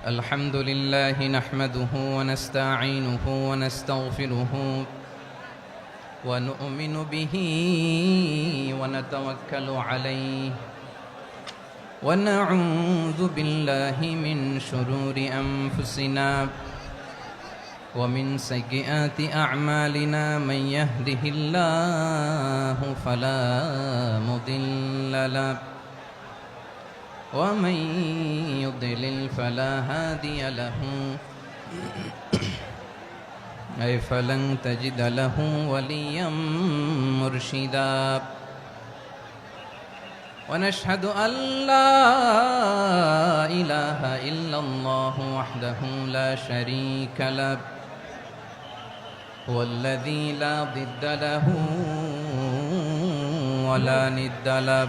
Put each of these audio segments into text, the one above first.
الحمد لله نحمده ونستعينه ونستغفره ونؤمن به ونتوكل عليه ونعوذ بالله من شرور أنفسنا ومن سيئات أعمالنا من يهده الله فلا مضل له ومن يضلل فلا هادي له أي فلن تجد له وليا مرشدا ونشهد أن لا إله إلا الله وحده لا شريك له هو الذي لا ضد له ولا ند له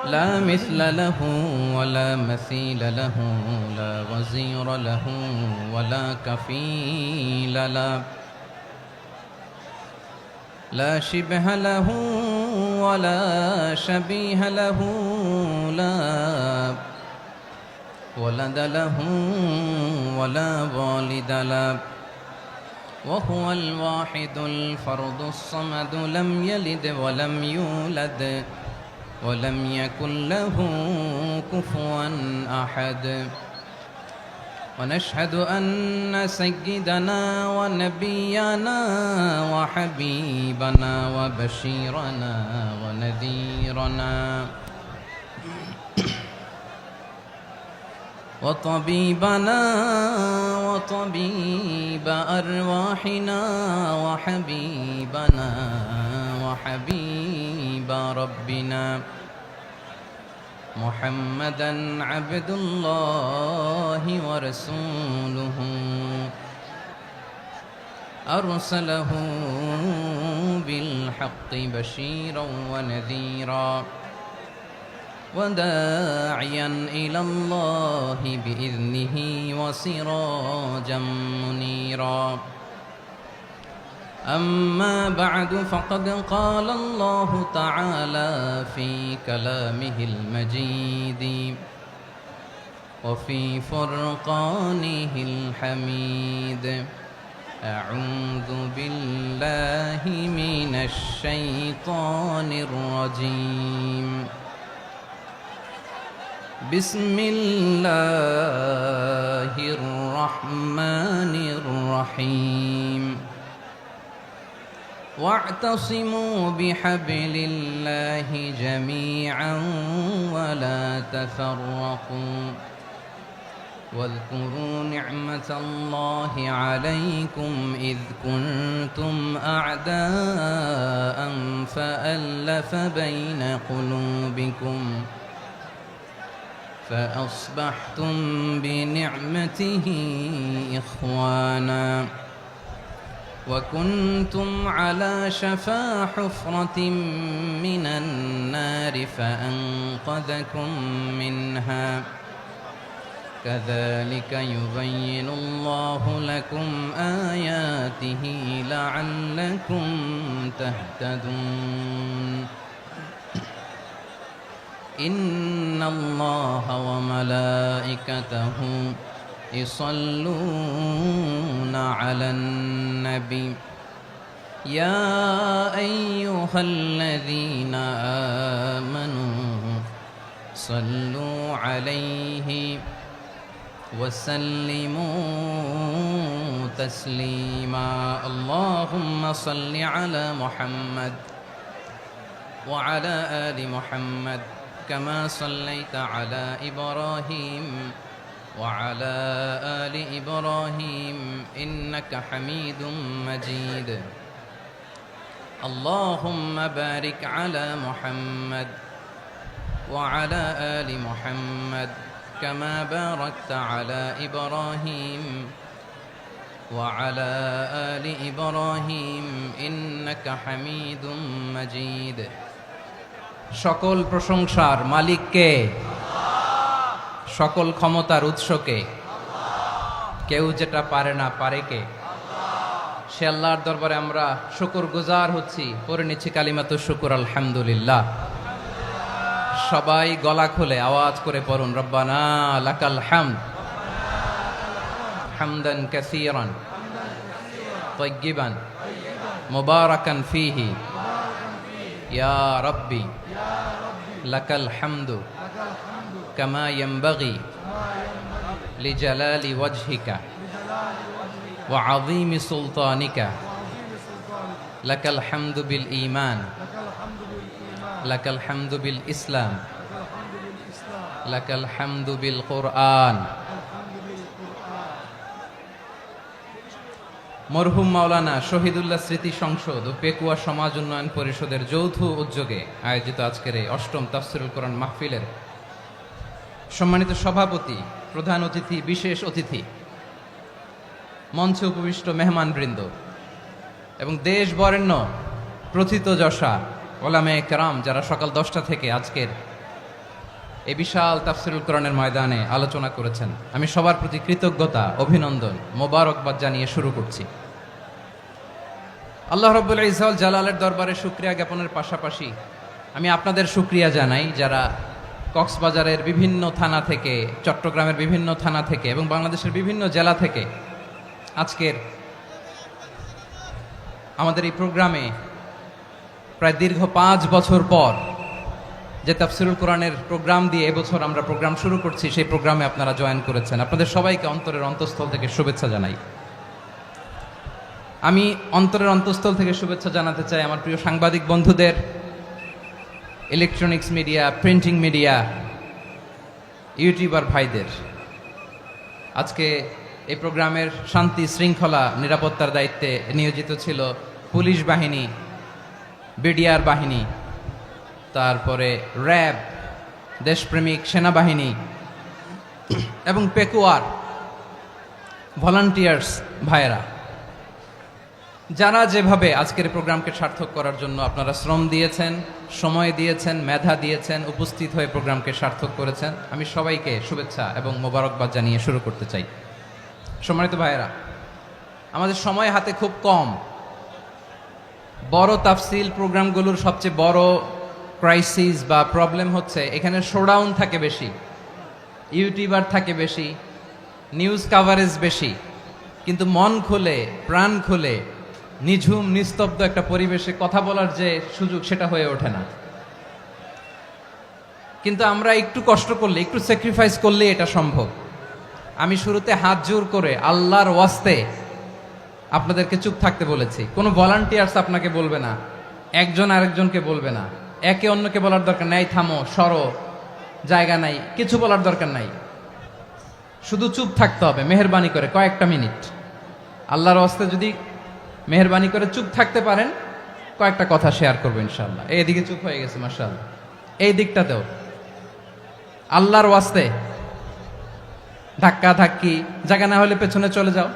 لا مثل له ولا مثيل له لا وزير له ولا كفيل له لا شبه له ولا شبيه له لا ولد له ولا والد له وهو الواحد الفرد الصمد لم يلد ولم يولد ولم يكن له كفوا أحد ونشهد أن سيدنا ونبينا وحبيبنا وبشيرنا ونذيرنا وطبيبنا وطبيب أرواحنا وحبيبنا وحبيب ربنا محمدا عبد الله ورسوله أرسله بالحق بشيرا ونذيرا وداعيا إلى الله بإذنه وسراجا منيرا أما بعد فقد قال الله تعالى في كلامه المجيد وفي فرقانه الحميد أعوذ بالله من الشيطان الرجيم بسم الله الرحمن الرحيم واعتصموا بحبل الله جميعا ولا تفرقوا واذكروا نعمة الله عليكم إذ كنتم أعداء فألف بين قلوبكم فأصبحتم بنعمته إخوانا وكنتم على شفا حفرة من النار فأنقذكم منها كذلك يبين الله لكم آياته لعلكم تهتدون إن الله وملائكته يصلون على النبي يا أيها الذين آمنوا صلوا عليه وسلموا تسليما اللهم صل على محمد وعلى آل محمد كما صليت على إبراهيم وعلى آل إبراهيم إنك حميد مجيد اللهم بارك على محمد وعلى آل محمد كما باركت على إبراهيم وعلى آل إبراهيم إنك حميد مجيد সকল প্রশংসার মালিক কে? সকল ক্ষমতার উৎস কে? কেউ যেটা পারে না পারে কে? সে আল্লাহর দরবারে আমরা শুকর গুজার হচ্ছি, পড়ে নিচ্ছি কালিমাতুশ শুকর আলহামদুলিল্লাহ। সবাই গলা খুলে আওয়াজ করে পড়ুন, রব্বানা লাকাল হামদ হামদান কাসীরান তাইয়্যিবান মুবারাকান ফীহি ইয়া রাব্বি লাকাল হামদু কামা ইয়ানবাগি লিজালালি ওয়াজহিকা ওয়া আযীমি সুলতানিকা লাকাল হামদু বিল ঈমান লাকাল হামদু বিল ইসলাম লাকাল হামদু বিল কুরআন। মরহুম মাওলানা শহীদুল্লাহ স্মৃতি সংসদ ও পেকুয়া সমাজ উন্নয়ন পরিষদের যৌথ উদ্যোগে আয়োজিত আজকের এই অষ্টম তাফসীরুল কোরআন মাহফিলের সম্মানিত সভাপতি, প্রধান অতিথি, বিশেষ অতিথি, মঞ্চে উপবিষ্ট মেহমানবৃন্দ এবং দেশ বরেণ্য প্রথিতযশা ওলামায়ে কেরাম যারা সকাল 10টা থেকে আজকের এই বিশাল তাফসীরুল কোরআনের ময়দানে আলোচনা করেছেন, আমি সবার প্রতি কৃতজ্ঞতা, অভিনন্দন, মোবারকবাদ জানিয়ে শুরু করছি। আল্লাহ রাব্বুল ইজ্জত জালালের দরবারে শুকরিয়া জ্ঞাপনের পাশাপাশি আমি আপনাদের শুকরিয়া জানাই যারা কক্সবাজারের বিভিন্ন থানা থেকে, চট্টগ্রামের বিভিন্ন থানা থেকে এবং বাংলাদেশের বিভিন্ন জেলা থেকে আজকের আমাদের এই প্রোগ্রামে প্রায় দীর্ঘ 5 বছর পর যে তাফসীরুল কোরআনের প্রোগ্রাম দিয়ে এবছর আমরা প্রোগ্রাম শুরু করছি, সেই প্রোগ্রামে আপনারা জয়েন করেছেন। আপনাদের সবাইকে অন্তরের অন্তঃস্থল থেকে শুভেচ্ছা জানাই। আমি অন্তরের অন্তঃস্থল থেকে শুভেচ্ছা জানাতে চাই আমার প্রিয় সাংবাদিক বন্ধুদের, electronics media, printing media, YouTuber ভাইদের। আজকে এই প্রোগ্রামের শান্তি শৃঙ্খলা নিরাপত্তার দায়িত্বে নিয়োজিত ছিল পুলিশ বাহিনী, বিডিআর বাহিনী, তারপরে র্যাব, দেশপ্রেমিক সেনাবাহিনী এবং পেকুয়ার ভলান্টিয়ার্স ভাইয়েরা, যারা যেভাবে আজকের প্রোগ্রামকে সার্থক করার জন্য আপনারা শ্রম দিয়েছেন, সময় দিয়েছেন, মেধা দিয়েছেন, উপস্থিত হয়ে প্রোগ্রামকে সার্থক করেছেন, আমি সবাইকে শুভেচ্ছা এবং মোবারকবাদ জানিয়ে শুরু করতে চাই। সম্মানিত ভাইয়েরা, আমাদের সময় হাতে খুব কম। বড় তাফসীল প্রোগ্রামগুলোর সবচেয়ে বড় ক্রাইসিস বা প্রবলেম হচ্ছে এখানে শোডাউন থাকে বেশি, ইউটিউবার থাকে বেশি, নিউজ কাভারেজ বেশি, কিন্তু মন খুলে, প্রাণ খুলে, নিঝুম নিস্তব্ধ একটা পরিবেশে কথা বলার যে সুযোগ, সেটা হয়ে ওঠে না। কিন্তু আমরা একটু কষ্ট করলে, একটু স্যাক্রিফাইস করলে এটা সম্ভব। আমি শুরুতে হাত জোর করে আল্লাহর ওয়াস্তে আপনাদেরকে চুপ থাকতে বলেছি। কোনো ভলান্টিয়ার্স আপনাকে বলবে না, একজন আরেকজনকে বলবে না, একে অন্যকে বলার দরকার নাই, থামো, সরো, জায়গা নাই, কিছু বলার দরকার নাই। শুধু চুপ থাকতে হবে মেহেরবানি করে কয়েকটা মিনিট। আল্লাহর ওয়াস্তে যদি মেহেরবানি করে চুপ থাকতে পারেন, কয়েকটা কথা শেয়ার করবো ইনশাআল্লাহ। এইদিকে চুপ হয়ে গেছে মাশাআল্লাহ, এই দিকটাতেও আল্লাহর ওয়াস্তে ধাক্কা ধাক্কি, জায়গা না হলে পেছনে চলে যাও।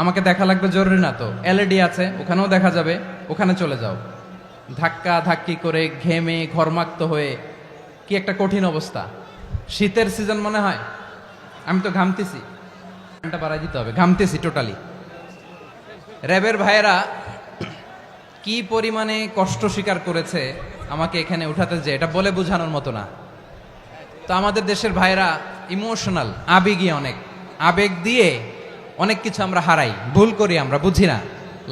আমাকে দেখা লাগবে জরুরি না তো, এলইডি আছে, ওখানেও দেখা যাবে, ওখানে চলে যাও। ধাক্কা ধাক্কি করে ঘেমে ঘরমাক্ত হয়ে কি একটা কঠিন অবস্থা। শীতের সিজন মনে হয়, আমি তো ঘামতেছি, ফ্যানটা বাড়াই দিতে হবে, ঘামতেছি টোটালি। র্যাবের ভাইয়েরা কি পরিমাণে কষ্ট স্বীকার করেছে আমাকে এখানে উঠাতে, যে এটা বলে বোঝানোর মতো না। তো আমাদের দেশের ভাইয়েরা ইমোশনাল, আবেগী, অনেক আবেগ দিয়ে অনেক কিছু আমরা হারাই, ভুল করি, আমরা বুঝি না,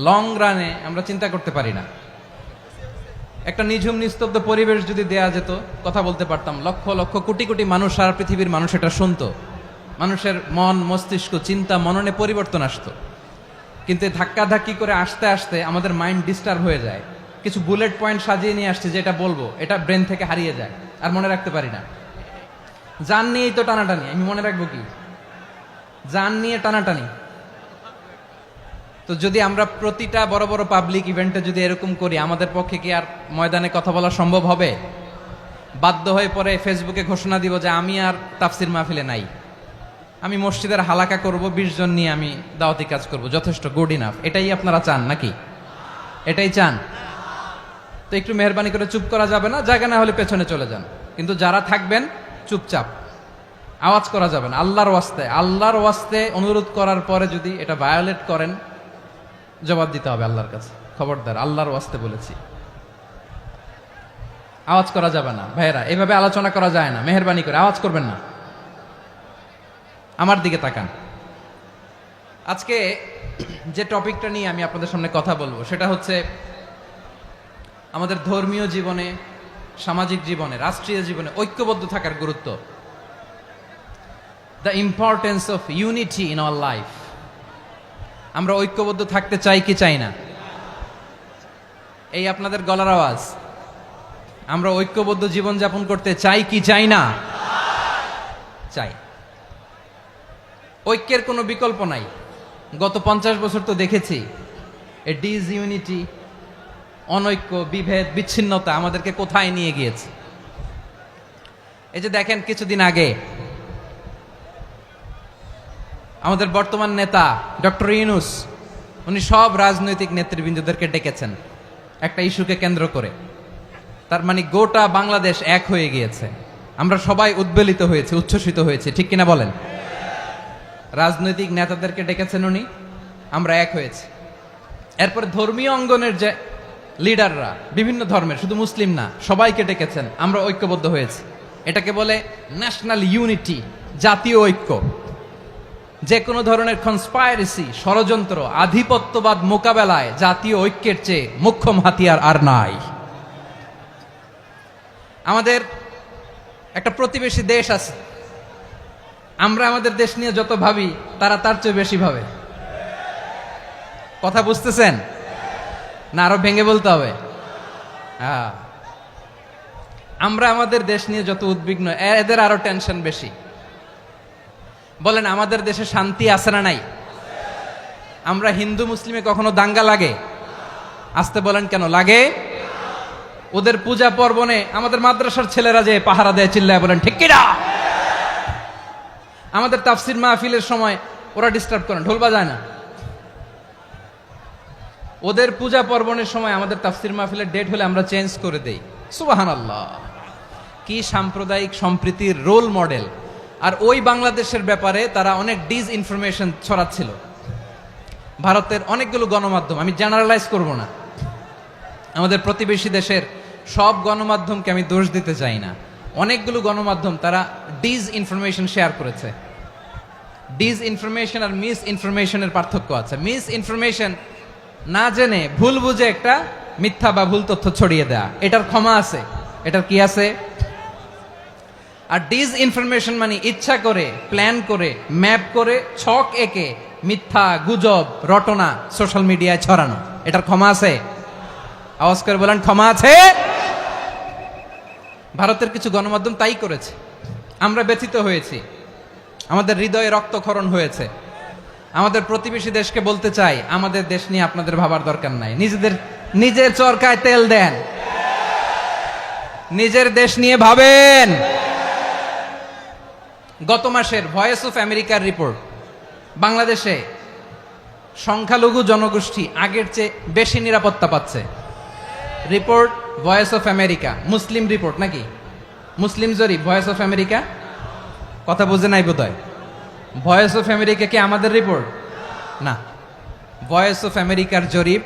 লং রানে আমরা চিন্তা করতে পারি না। একটা নিঝুম নিস্তব্ধ পরিবেশ যদি দেয়া যেত, কথা বলতে পারতাম, লক্ষ লক্ষ কোটি কোটি মানুষ, সারা পৃথিবীর মানুষ এটা শুনতো, মানুষের মন, মস্তিষ্ক, চিন্তা, মননে পরিবর্তন আসতো। কিন্তু ধাক্কা ধাক্কি করে আসতে আসতে আমাদের মাইন্ড ডিস্টার্ব হয়ে যায়। কিছু বুলেট পয়েন্ট সাজিয়ে নিয়ে আসছে, যেটা বলবো এটা ব্রেন থেকে হারিয়ে যায়, আর মনে রাখতে পারি না। জান নিয়েই তো টানাটানি, আমি মনে রাখবো কি? জান নিয়ে টানাটানি। তো যদি আমরা প্রতিটা বড় বড় পাবলিক ইভেন্টে যদি এরকম করি, আমাদের পক্ষে কি আর ময়দানে কথা বলা সম্ভব হবে? বাধ্য হয়ে পরে ফেসবুকে ঘোষণা দিব যে আমি আর তাফসির মাহফিলে নাই, আমি মসজিদের হালাকা করব, 20 জন নিয়ে আমি দাওয়াতি কাজ করব, যথেষ্ট, গুড ইনাফ। এটাই আপনারা চান নাকি? এটাই চান? তো একটু মেহরবানি করে চুপ করা যাবে না? জায়গা না হলে পেছনে চলে যান, কিন্তু যারা থাকবেন চুপচাপ, আওয়াজ করা যাবে না। আল্লাহর ওয়াস্তে, আল্লাহর ওয়াস্তে অনুরোধ করার পরে যদি এটা ভায়োলেট করেন, জবাব দিতে হবে আল্লাহর কাছে। খবরদার, আল্লাহর ওয়াস্তে বলেছি। আওয়াজ করা যাবে না ভাইয়েরা, এভাবে আলোচনা করা যায় না, মেহেরবানি করে আওয়াজ করবেন না। আমার দিকে তাকান। আজকে যে টপিকটা নিয়ে আমি আপনাদের সামনে কথা বলবো সেটা হচ্ছে আমাদের ধর্মীয় জীবনে, সামাজিক জীবনে, রাষ্ট্রীয় জীবনে ঐক্যবদ্ধ থাকার গুরুত্ব। The importance of unity in our life. আমরা ঐক্যবদ্ধ থাকতে চাই কি চাই না? এই আপনাদের গলার আওয়াজ। আমরা ঐক্যবদ্ধ জীবনযাপন করতে চাই কি চাই না? চাই। ঐক্যের কোনো বিকল্প নাই। গত 50 বছর তো দেখেছি এ ডিসইউনিটি, অনৈক্য, বিভেদ, বিচ্ছিন্নতা আমাদেরকে কোথায় নিয়ে গিয়েছে। এই যে দেখেন, কিছুদিন আগে আমাদের বর্তমান নেতা ডক্টর ইউনূস, উনি সব রাজনৈতিক নেতৃবৃন্দদেরকে ডেকেছেন একটা ইস্যুকে কেন্দ্র করে। তার মানে গোটা বাংলাদেশ এক হয়ে গিয়েছে। আমরা সবাই উদ্বেলিত হয়েছে, উচ্ছ্বসিত হয়েছে, ঠিক কিনা বলেন? রাজনৈতিক নেতাদেরকে ডেকেছেন উনি, আমরা এক হয়েছি। এরপরে ধর্মীয় অঙ্গনের যে লিডাররা, বিভিন্ন ধর্মের, শুধু মুসলিম না, সবাইকে ডেকেছেন, আমরা ঐক্যবদ্ধ হয়েছি। এটাকে বলে ন্যাশনাল ইউনিটি, জাতীয় ঐক্য। যে কোনো ধরনের কনস্পাইরেসি, ষড়যন্ত্র, আধিপত্যবাদ মোকাবেলায় জাতীয় ঐক্যের চেয়ে মোক্ষম হাতিয়ার আর নাই। আমাদের একটা প্রতিবেশী দেশ আছে, আমরা আমাদের দেশ নিয়ে যত ভাবি তারা তার চেয়ে বেশি ভাবে। কথা বুঝতেছেন না? আরো ভেঙে বলতে হবে। আমরা আমাদের দেশ নিয়ে যত উদ্বিগ্ন, এদের আরো টেনশন বেশি। বলেন, আমাদের দেশে শান্তি আছে না নাই? আমরা হিন্দু মুসলিমে কখনো দাঙ্গা লাগে? আসতে বলেন, কেন লাগে? ওদের পূজা পার্বণে আমাদের মাদ্রাসার ছেলেরা যে পাহারা দেয়, চিল্লায় বলেন ঠিক কিনা? আমাদের তাফসির মাহফিলের সময় ওরা ডিস্টার্ব করেন, ঢোল বাজায় না। ওদের পূজা পার্বণের সময় আমাদের তাফসির মাহফিলের ডেট হলে আমরা চেঞ্জ করে দেই। সুবহানাল্লাহ! কি সাম্প্রদায়িক সম্প্রীতির রোল মডেল। আর ওই বাংলাদেশের ব্যাপারে তারা অনেক ডিসইনফরমেশন ছড়াচ্ছিল। ভারতের অনেকগুলো গণমাধ্যম, আমি জেনারেলাইজ করব না, আমাদের প্রতিবেশী দেশের সব গণমাধ্যমকে আমি দোষ দিতে চাই না, অনেকগুলো গণমাধ্যম তারা ডিসইনফরমেশন শেয়ার করেছে। ডিসইনফরমেশন আর মিস ইনফরমেশনের পার্থক্য আছে। মিস ইনফরমেশন না জেনে ভুল বুঝে একটা মিথ্যা বা ভুল তথ্য ছড়িয়ে দেয়া, এটার ক্ষমা আছে, এটার কি আছে? আর ডিসইনফরমেশন মানে ইচ্ছা করে, প্ল্যান করে, ম্যাপ করে, ছক এঁকে মিথ্যা, গুজব, রটনা সোশ্যাল মিডিয়ায় ছড়ানো, এটার ক্ষমা আছে? আওয়াজ করে বলেন, ক্ষমা আছে? ভারতের কিছু গণমাধ্যম তাই করেছে। আমরা ব্যথিত হয়েছি, আমাদের হৃদয়ে রক্তক্ষরণ হয়েছে। আমাদের প্রতিবেশী দেশকে বলতে চাই, আমাদের দেশ নিয়ে আপনাদের ভাবার দরকার নাই। নিজের চরকায় তেল দেন, নিজের দেশ নিয়ে ভাবেন। গত মাসের ভয়েস অফ আমেরিকার রিপোর্ট, বাংলাদেশে সংখ্যালঘু জনগোষ্ঠী আগের চেয়ে বেশি নিরাপত্তা পাচ্ছে। Report voice of America, Muslim report নাকি? মুসলিম জরিপ, ভয়েস অফ আমেরিকা। কথা বুঝে নাই বোধহয়। ভয়েস অফ আমেরিকা কি আমাদের রিপোর্ট? না, ভয়েস অফ আমেরিকার জরিপ,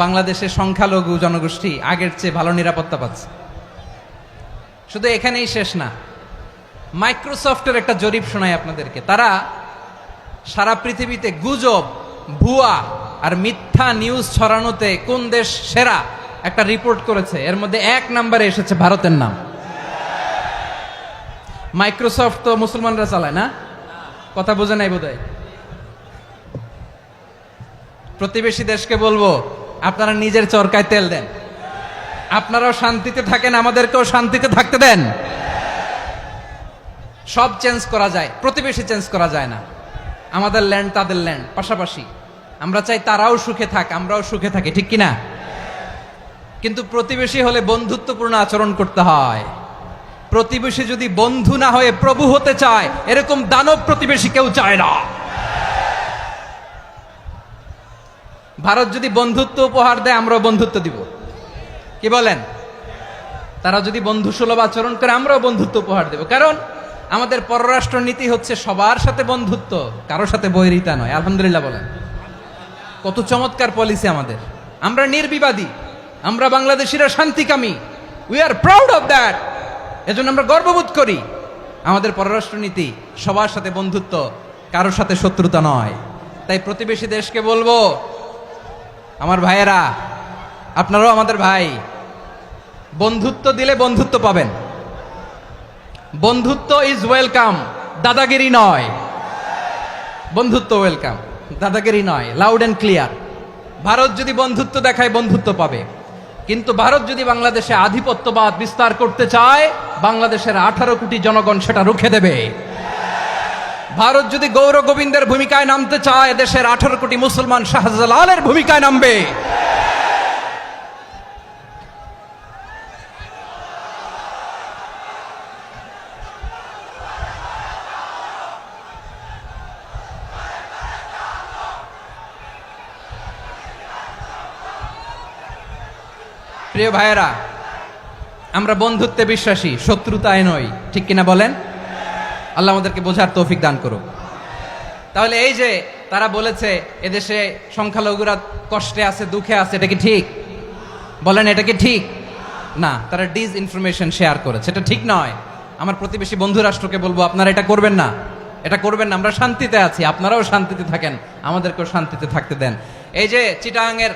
বাংলাদেশের সংখ্যালঘু জনগোষ্ঠী আগের চেয়ে ভালো নিরাপত্তা পাচ্ছে। শুধু এখানেই শেষ না, মাইক্রোসফটের একটা জরিপ শোনায় আপনাদেরকে। তারা সারা পৃথিবীতে গুজব, ভুয়া আর মিথ্যা নিউজ ছড়ানোতে কোন দেশ সেরা একটা রিপোর্ট করেছে। এর মধ্যে 1 নম্বরে এসেছে ভারতের নাম। মাইক্রোসফট তো মুসলমানরা চালায় না? কথা বোঝে নাই বোধহয়। প্রতিবেশী দেশকে বলবো, আপনারা নিজের চরকায় তেল দেন, আপনারাও শান্তিতে থাকেন, আমাদেরকেও শান্তিতে থাকতে দেন। সব চেঞ্জ করা যায়, প্রতিবেশী চেঞ্জ করা যায় না। আমাদের ল্যান্ড তাদের ল্যান্ড, পাশাপাশি। আমরা চাই তারাও সুখে থাক, আমরাও সুখে থাকি, ঠিক কিনা? কিন্তু প্রতিবেশী হলে বন্ধুত্বপূর্ণ আচরণ করতে হয়। প্রতিবেশী যদি বন্ধু না হয়ে প্রভু হতে চায়, এরকম দানব প্রতিবেশী কেউ চায় না। ভারত যদি বন্ধুত্ব উপহার দেয়, আমরাও বন্ধুত্ব দিব। কি বলেন? তারা যদি বন্ধুসুলভ আচরণ করে, আমরাও বন্ধুত্ব উপহার দেব। কারণ আমাদের পররাষ্ট্র নীতি হচ্ছে সবার সাথে বন্ধুত্ব, কারোর সাথে বৈরিতা নয়। আলহামদুলিল্লাহ বলেন, কত চমৎকার পলিসি আমাদের। আমরা নির্বিবাদী, আমরা বাংলাদেশিরা শান্তিকামী, we are proud of that. এজন্য আমরা গর্ববোধ করি। আমাদের পররাষ্ট্রনীতি সবার সাথে বন্ধুত্ব, কারোর সাথে শত্রুতা নয়। তাই প্রতিবেশী দেশকে বলবো, আমার ভাইয়েরা, আপনারাও আমাদের ভাই, বন্ধুত্ব দিলে বন্ধুত্ব পাবেন। বন্ধুত্ব ইজ ওয়েলকাম, দাদাগিরি নয়। বন্ধুত্ব ওয়েলকাম, দাদাগিরি নয়, লাউড এন্ড ক্লিয়ার। ভারত যদি বন্ধুত্ব দেখায়, বন্ধুত্ব পাবে। কিন্তু ভারত যদি বাংলাদেশে আধিপত্যবাদ বিস্তার করতে চায়, বাংলাদেশের 18 কোটি জনগণ সেটা রুখে দেবে। ভারত যদি গৌর গোবিন্দের ভূমিকায় নামতে চায়, দেশের 18 কোটি মুসলমান শাহজালালের ভূমিকায় নামবে। প্রিয় ভাইয়েরা, আমরা বন্ধুত্বে বিশ্বাসী, শত্রুতায় নই, ঠিক কিনা বলেন? আল্লাহ আমাদেরকে বোঝার তৌফিক দান করুক। তাহলে এই যে তারা বলেছে এদেশে সংখ্যালঘুরা কষ্টে আছে, দুঃখে আছে, এটা কি ঠিক? বলেন, এটা কি ঠিক? না, তারা ডিস ইনফরমেশন শেয়ার করেছে, এটা ঠিক নয়। আমার প্রতিবেশী বন্ধু রাষ্ট্রকে বলবো, আপনারা এটা করবেন না, এটা করবেন না। আমরা শান্তিতে আছি, আপনারাও শান্তিতে থাকেন, আমাদেরকেও শান্তিতে থাকতে দেন। এই যে চিটাগাংয়ের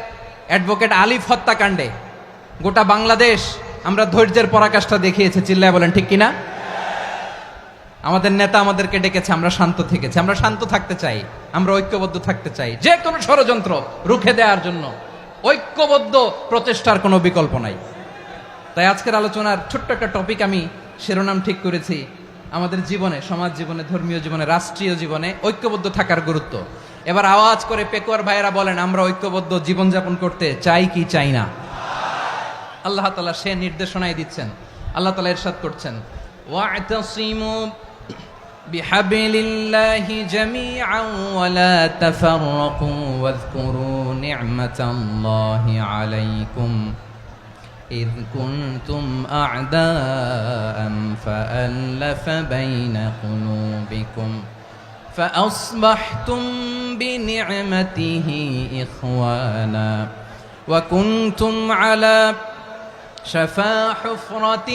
অ্যাডভোকেট আলিফ হত্যাকাণ্ডে গোটা বাংলাদেশ আমরা ধৈর্যের পরাকাষ্ঠা দেখিয়েছে, চিল্লায় বলেন ঠিক কিনা? আমাদের নেতা আমাদেরকে ডেকেছে, আমরা শান্ত থেকেছি। আমরা শান্ত থাকতে চাই, আমরা ঐক্যবদ্ধ থাকতে চাই। যে কোনো ষড়যন্ত্র রুখে দেওয়ার জন্য ঐক্যবদ্ধ প্রচেষ্টার কোনো বিকল্প নাই। তাই আজকের আলোচনার ছোট্ট একটা টপিক আমি শিরোনাম ঠিক করেছি, আমাদের জীবনে, সমাজ জীবনে, ধর্মীয় জীবনে, রাষ্ট্রীয় জীবনে ঐক্যবদ্ধ থাকার গুরুত্ব। এবার আওয়াজ করে পেকুয়ার ভাইয়েরা বলেন, আমরা ঐক্যবদ্ধ জীবনযাপন করতে চাই কি চাই না? আল্লাহ তাআলা সে নির্দেশনাই দিচ্ছেন। আল্লাহ তাআলা ইরশাদ করছেন, ওয়া'তাসিমু বিহাবলিল্লাহি জামিআন ওয়া লা তাফাররাকু ওয়াযকুরু নি'মাতাল্লাহি আলাইকুম إذ كنتم أعداء فألف بين قلوبكم فأصبحتم بنعمته إخوانا وكنتم على شفا حفرة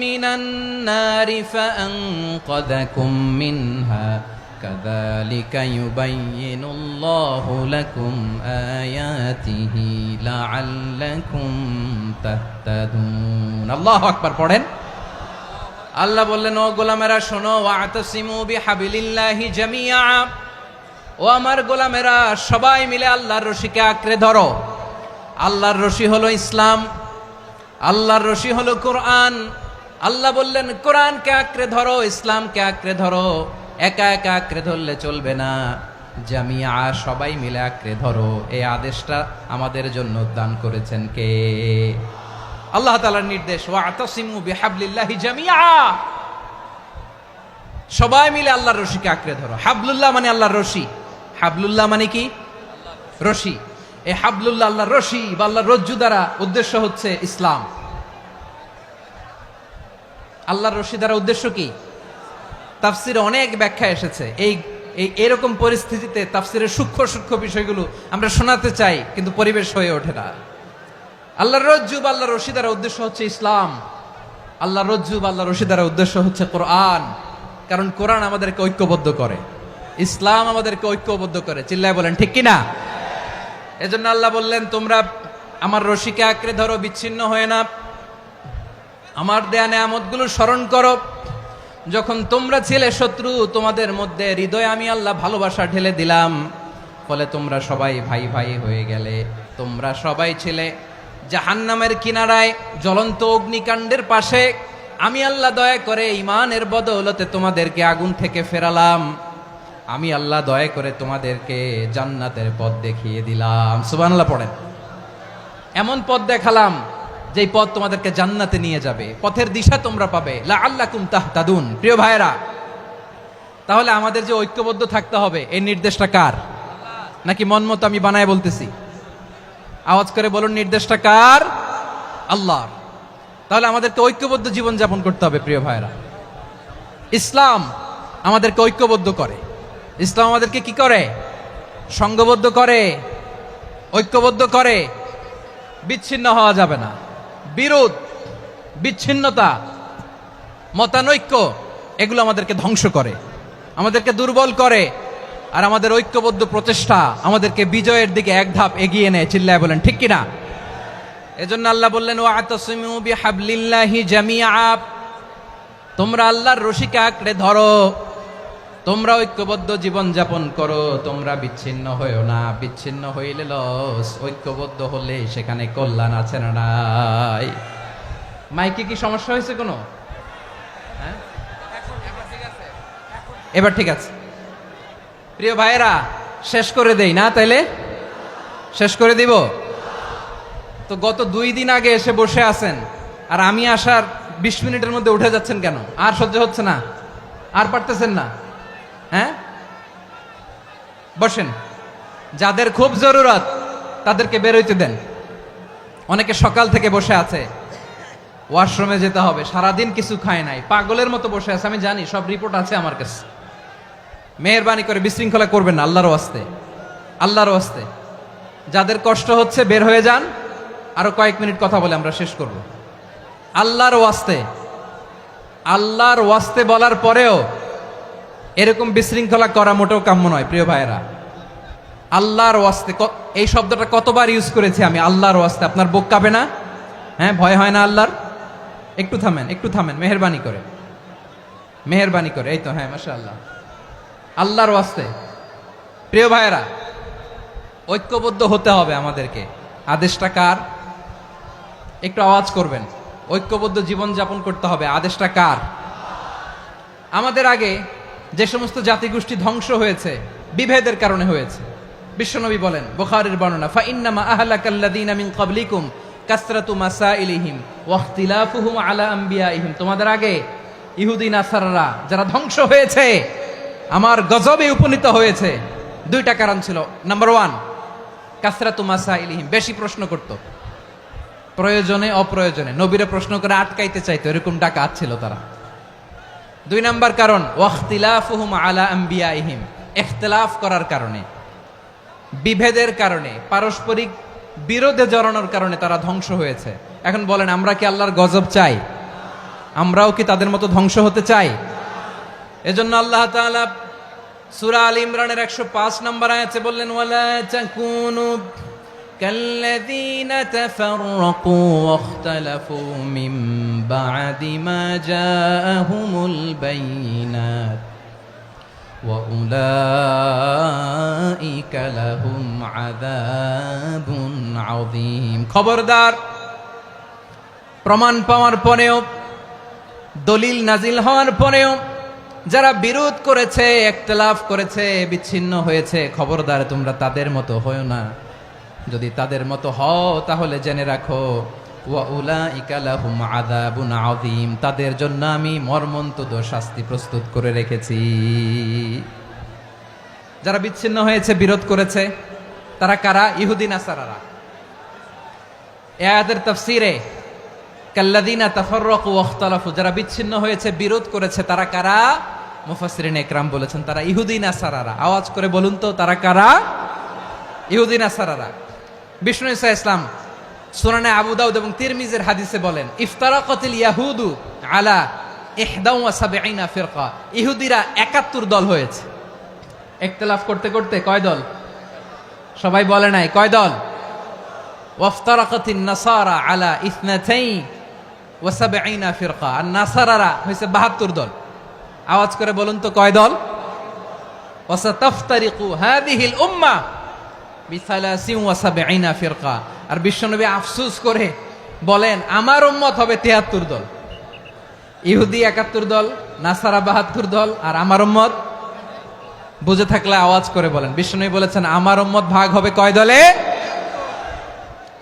من النار فأنقذكم منها كذلك يبين الله لكم آياته لعلكم تهتدون الله أكبر পড়েন। আল্লাহ বললেন, ও গোলামেরা শোনো, ওয়া'তাসিমু বিহাবলিল্লাহি জামিআ, ও আমার গোলামেরা সবাই মিলে আল্লাহর রশিকে আঁকড়ে ধরো। আল্লাহর রশি হলো ইসলাম, আল্লাহর রশি হলো কোরআন। আল্লাহ বললেন, কোরআনকে আঁকড়ে ধরো, ইসলামকে আঁকড়ে ধরো। একা একা আঁকড়ে ধরলে চলবে না, জামিয়া, সবাই মিলে আঁকড়ে ধরো। এই আদেশটা আমাদের জন্য দান করেছেন কে? আল্লাহ তাআলার নির্দেশ, ওয়া'তাসিমু বিহাবলিল্লাহি জামিআ, সবাই মিলে আল্লাহর রশিকে আঁকড়ে ধরো। হাবলুল্লাহ মানে আল্লাহর রশি। হাবলুল্লাহ মানে কি? রশি। এই হাবলুল্লাহ, আল্লাহর রশি বা আল্লাহর রজ্জু দ্বারা উদ্দেশ্য হচ্ছে ইসলাম। আল্লাহর রশি দ্বারা উদ্দেশ্য কি? তাফসিরে অনেক ব্যাখ্যা এসেছে। এরকম পরিস্থিতিতে তাফসিরের সূক্ষ্ম সূক্ষ্ম বিষয়গুলো আমরা শোনাতে চাই, কিন্তু পরিবেশ হয়ে ওঠে না। আল্লাহর রজ্জু বা আল্লাহর রশি দ্বারা উদ্দেশ্য হচ্ছে ইসলাম। আল্লাহর রজ্জু বা আল্লাহর রশি দ্বারা উদ্দেশ্য হচ্ছে কোরআন। কারণ কোরআন আমাদেরকে ঐক্যবদ্ধ করে, ইসলাম আমাদেরকে ঐক্যবদ্ধ করে। চিল্লায় বলেন ঠিক কিনা? এজন্য আল্লাহ বললেন, তোমরা আমার রশিকে আঁকড়ে ধরো, বিচ্ছিন্ন হয়ে না। আমার দেয়া নেয়ামতগুলো স্মরণ করো। যখন তোমরা ছিলে শত্রু, তোমাদের মধ্যে হৃদয়ে আমি আল্লাহ ভালোবাসা ঢেলে দিলাম, ফলে তোমরা সবাই ভাই ভাই হয়ে গেলে। তোমরা সবাই ছিলে জাহান্নামের কিনারায়, জ্বলন্ত অগ্নিকাণ্ডের পাশে। আমি আল্লাহ দয়া করে ঈমানের বদৌলতে তোমাদেরকে আগুন থেকে ফেরালাম। আমি আল্লাহ দয়া করে তোমাদেরকে জান্নাতের পথ দেখিয়ে দিলাম। সুবহানাল্লাহ পড়েন। এমন পথ দেখালাম যেই পথ তোমাদেরকে জান্নাতে নিয়ে যাবে, পথের দিশা তোমরা পাবে। লাআল্লাকুম তাহতাদুন। প্রিয় ভাইরা, তাহলে আমাদের যে ঐক্যবদ্ধ থাকতে হবে, এই নির্দেশটা কার? নাকি মন মতো আমি বানায় বলতেছি? আওয়াজ করে বলুন, নির্দেশটা কার? আল্লাহর। তাহলে আমাদেরকে ঐক্যবদ্ধ জীবন যাপন করতে হবে। প্রিয় ভাইরা, ইসলাম আমাদেরকে ঐক্যবদ্ধ করে। ইসলাম আমাদেরকে কি করে? সংঘবদ্ধ করে, ঐক্যবদ্ধ করে। বিচ্ছিন্ন হওয়া যাবে না। বিরোধ বিচ্ছিন্নতা, মতানৈক্য, এগুলো আমাদেরকে ধ্বংস করে, আমাদেরকে দুর্বল করে, আর আমাদের ঐক্যবদ্ধ প্রচেষ্টা আমাদেরকে বিজয়ের দিকে এক ধাপ এগিয়ে নেয়। চিল্লায় বলেন ঠিক কিনা? এজন্য আল্লাহ বললেন ওয়াতাসিমু বিহাবলিল্লাহি জামিআ, তোমরা আল্লাহর রশিকে আঁকড়ে ধরো, তোমরা ঐক্যবদ্ধ জীবন যাপন করো, তোমরা বিচ্ছিন্ন হইও না। বিচ্ছিন্ন হইলে লস, ঐক্যবদ্ধ হলে সেখানে কল্যাণ আছে না নাই? মাইকে কি সমস্যা হয়েছে কোনো? হ্যাঁ, এবার ঠিক আছে। প্রিয় ভাইয়েরা, শেষ করে দেই না? তাইলে শেষ করে দিব তো। গত 2 দিন আগে এসে বসে আছেন, আর আমি আসার 20 মিনিটের মধ্যে উঠে যাচ্ছেন কেন? আর সহ্য হচ্ছে না? আর পারতেছেন না? হ্যাঁ, বসেন। যাদের খুব জরুরত তাদেরকে বের হইতে দেন। অনেকে সকাল থেকে বসে আছে, ওয়াশরুমে যেতে হবে, সারাদিন কিছু খায় নাই, পাগলের মতো বসে আছে। আমি জানি, সব রিপোর্ট আছে আমার কাছে। মেহেরবানি করে বিশৃঙ্খলা করবেন না, আল্লাহর ওয়াস্তে, আল্লাহর ওয়াস্তে। যাদের কষ্ট হচ্ছে বের হয়ে যান। আরো কয়েক মিনিট কথা বলে আমরা শেষ করব। আল্লাহর ওয়াস্তে, আল্লাহর ওয়াস্তে বলার পরেও এরকম বিশৃঙ্খলা করা মোটেও কাম্য নয়। প্রিয় ভাইয়েরা, আল্লাহর ওয়াস্তে, এই শব্দটা কতবার ইউজ করেছি আমি, আল্লাহর ওয়াস্তে। আপনার বুক কাঁপে না? হ্যাঁ, ভয় হয় না আল্লাহর? একটু থামেন, একটু থামেন, মেহেরবানি করে, মেহেরবানি করে। এই তো, হ্যাঁ, মাশাআল্লাহ। আল্লাহর ওয়াস্তে প্রিয় ভাইয়েরা, ঐক্যবদ্ধ হতে হবে আমাদেরকে। আদেশটা কার? একটু আওয়াজ করবেন। ঐক্যবদ্ধ জীবন যাপন করতে হবে, আদেশটা কার? আমাদের আগে যে সমস্ত জাতিগোষ্ঠী ধ্বংস হয়েছে বিভেদের কারণে হয়েছে। বিশ্বনবী বলেন, বুখারীর বর্ণনা, ফাইন্নামা আহলাকাল্লাযীনা মিন ক্বাবলিকুম কাসরাতু মাসাইলিহিম ওয়া ইখতিলাফুহুম আলা আম্বিয়াইহিম। তোমাদের আগে ইহুদি নাসারারা যারা ধ্বংস হয়েছে, আমার গজবে উপনীত হয়েছে, 2টা কারণ ছিল। নাম্বার 1, কাসরাতু মাসাইলিহিম, বেশি প্রশ্ন করত, প্রয়োজনে অপ্রয়োজনে নবীরে প্রশ্ন করে আটকাইতে চাইতো, এরকম ডাকাত ছিল তারা। 2 নাম্বার কারণ, ওয়াখতিলাফুহুম আলা আম্বিয়াইহিম, ইখতিলাফ করার কারণে, বিভেদের কারণে, পারস্পরিক বিরোধে জড়ানোর কারণে তারা ধ্বংস হয়েছে। এখন বলেন, আমরা কি আল্লাহর গজব চাই? আমরাও কি তাদের মতো ধ্বংস হতে চাই? এজন্য আল্লাহ তাআলা সূরা আল ইমরানের 105 নম্বর আয়াতে বললেন, ওয়ালা তাকুনু কাল্লাযীনা তাফাররাকু ওয়াখতালাফু মিন বা'দি মা জাআহুমুল বাইয়িনাত ওয়া উলাইকা লাহুম আযাবুন আযীম। খবরদার, প্রমাণ পাওয়ার পরেও, দলিল নাজিল হওয়ার পরেও যারা বিরোধ করেছে, ইখতিলাফ করেছে, বিচ্ছিন্ন হয়েছে, খবরদার তোমরা তাদের মতো হয়ো না। যদি তাদের মতো হও তাহলে জেনে রাখো, ওয়া উলাইকা লাহুম আযাবুন আযীম, তাদের জন্য আমি মর্মন্তুদ শাস্তি প্রস্তুত করে রেখেছি। যারা বিচ্ছিন্ন হয়েছে, বিরোধ করেছে, তারা কারা? ইহুদি নাসারারা। এই আয়াতের তাফসীরে কাল্লাযীনা তাফাররাকু ওয়াখতালাফু, যারা বিচ্ছিন্ন হয়েছে, বিরোধ করেছে, তারা কারা? মুফাসসিরিন ইকরাম বলেছেন তারা ইহুদি নাসারারা। আওয়াজ করে বলুন তো, তারা কারা? ইহুদি নাসারারা। বিষ্ণু ঈসা ইসলাম সুনানে আবু দাউদ এবং তিরমিজির হাদিসে বলেন, ইফতারাকাতিল ইয়াহুদু আলা 71 ফিরকা, ইহুদিরা 71 দল হয়েছে। ইখতিলাফ করতে করতে কয় দল? সবাই বলে নাই, কয় দল? ওয়াফতারাকাতিন নাসারা আলা 72 ফিরকা, আর নাসারারা হয়েছে 72 দল। আওয়াজ করে বলুন তো, কয় দল? ওয়াসাতাফতারিকু হাযিহিল উম্মাহ বি73 ফিরকা। আর বিশ্বনবী আফসোস করে বলেন, আমার উম্মত হবে 73 দল। ইহুদি 71 দল, নাসারা 72 দল, আর আমার উম্মত, বুঝে থাকলে আওয়াজ করে বলেন। বিশ্বনবী বলেছেন, আমার উম্মত ভাগ হবে কয় দলে?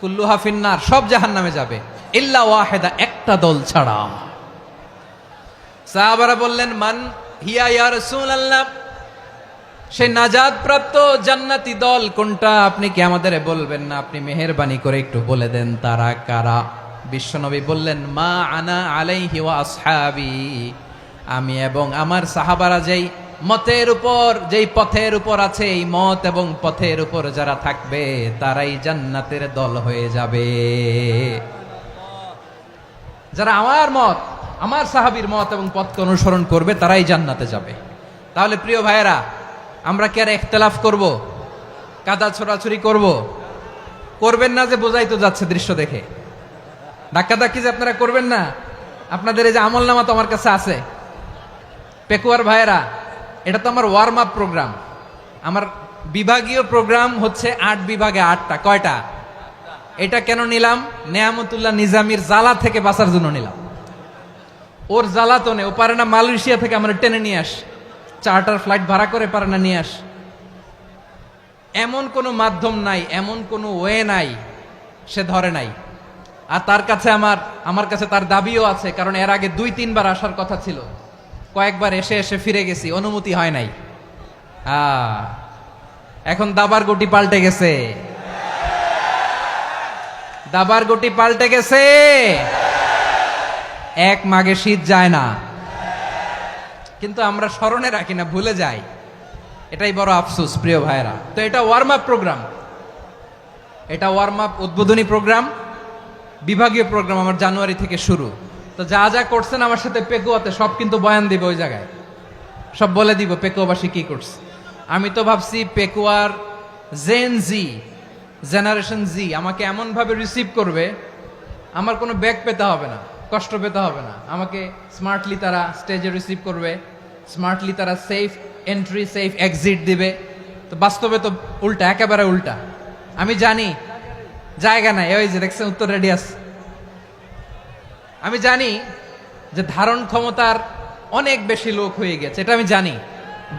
কুল্লুহা ফিন্নার, সব জাহান্নামে যাবে, ইল্লা ওয়াহিদা, একটা দল ছাড়া। সাহাবারা বললেন, মান হিয়া ইয়া রাসূলুল্লাহ, সেই নাজাত প্রাপ্ত জান্নাতি দল কোনটা? আপনি কি আমাদের বলবেন না? আপনি মেহেরবানি করে একটু বলে দেন তারা কারা। বিশ্বনবী বললেন, মা আনা আলাইহি ওয়া আসহাবি, আমি এবং আমার সাহাবারা যেই মতের উপর, যেই পথের উপর আছে, এই মত এবং পথের উপর যারা থাকবে তারাই জান্নাতের দল হয়ে যাবে। যারা আমার মত, আমার সাহাবীর মত এবং পথকে অনুসরণ করবে তারাই জান্নাতে যাবে। তাহলে প্রিয় ভাইয়েরা, আমরা কি আর ইখতিলাফ করব, কাদা ছোড়াছুরি করব? করবেন না যে বোঝাই তো যাচ্ছে দৃশ্য দেখে। ধাক্কাধাক্কি যে আপনারা করবেন না, আপনাদের এই যে আমলনামা তো আমার কাছে আছে। পেকুয়ার ভাইয়েরা, এটা তো আমার ওয়ার্ম আপ প্রোগ্রাম। আমার বিভাগীয় প্রোগ্রাম হচ্ছে 8 বিভাগে 8টা। কয়টা? এটা কেন নিলাম? নেয়ামতুল্লাহ নিজামীর জ্বালা থেকে বাঁচার জন্য নিলাম। ওর জ্বালাতনে ও পারে না মালয়েশিয়া থেকে আমরা টেনে নিয়ে আস, চার্টার ফ্লাইট ভাড়া করে পারে না নিয়ে আস। এমন কোনো মাধ্যম নাই, এমন কোনো ওয়ে নাই সে ধরে নাই। আর তার কাছে আমার কাছে তার দাবিও আছে, কারণ এর আগে 2-3 বার আসার কথা ছিল। কয়েকবার এসে এসে ফিরে গেছি, অনুমতি হয় নাই। এখন দাবার গুটি পাল্টে গেছে, দাবার গুটি পাল্টে গেছে। এক মাঘে শীত যায় না, কিন্তু আমরা স্মরণে রাখি না, ভুলে যাই। এটাই বড় আফসোস প্রিয় ভাইরা। তো এটা ওয়ার্ম আপ প্রোগ্রাম, এটা ওয়ার্ম আপ উদ্বোধনী প্রোগ্রাম, বিভাগীয় প্রোগ্রাম আমার জানুয়ারি থেকে শুরু। তো যা যা করছেন আমার সাথে পেকুয়াতে সব কিন্তু বয়ান দিবে, ওই জায়গায় সব বলে দিব পেকুয়াবাসী কি করছে। আমি তো ভাবছি পেকুয়ার জেনারেশন জি আমাকে এমন ভাবে রিসিভ করবে, আমার কোনো ব্যাক পেতে হবে না, কষ্ট পেতে হবে না। আমাকে স্মার্টলি তারা স্টেজে রিসিভ করবে, স্মার্টলি তারা সেফ এন্ট্রি সেফ এক্সিট দিবে। তো বাস্তবে তো উল্টা, একেবারে উল্টা। আমি জানি জায়গা নাই, ওই যে দেখছেন উত্তর রেডিয়াস। আমি জানি যে ধারণ ক্ষমতার অনেক বেশি লোক হয়ে গেছে, এটা আমি জানি।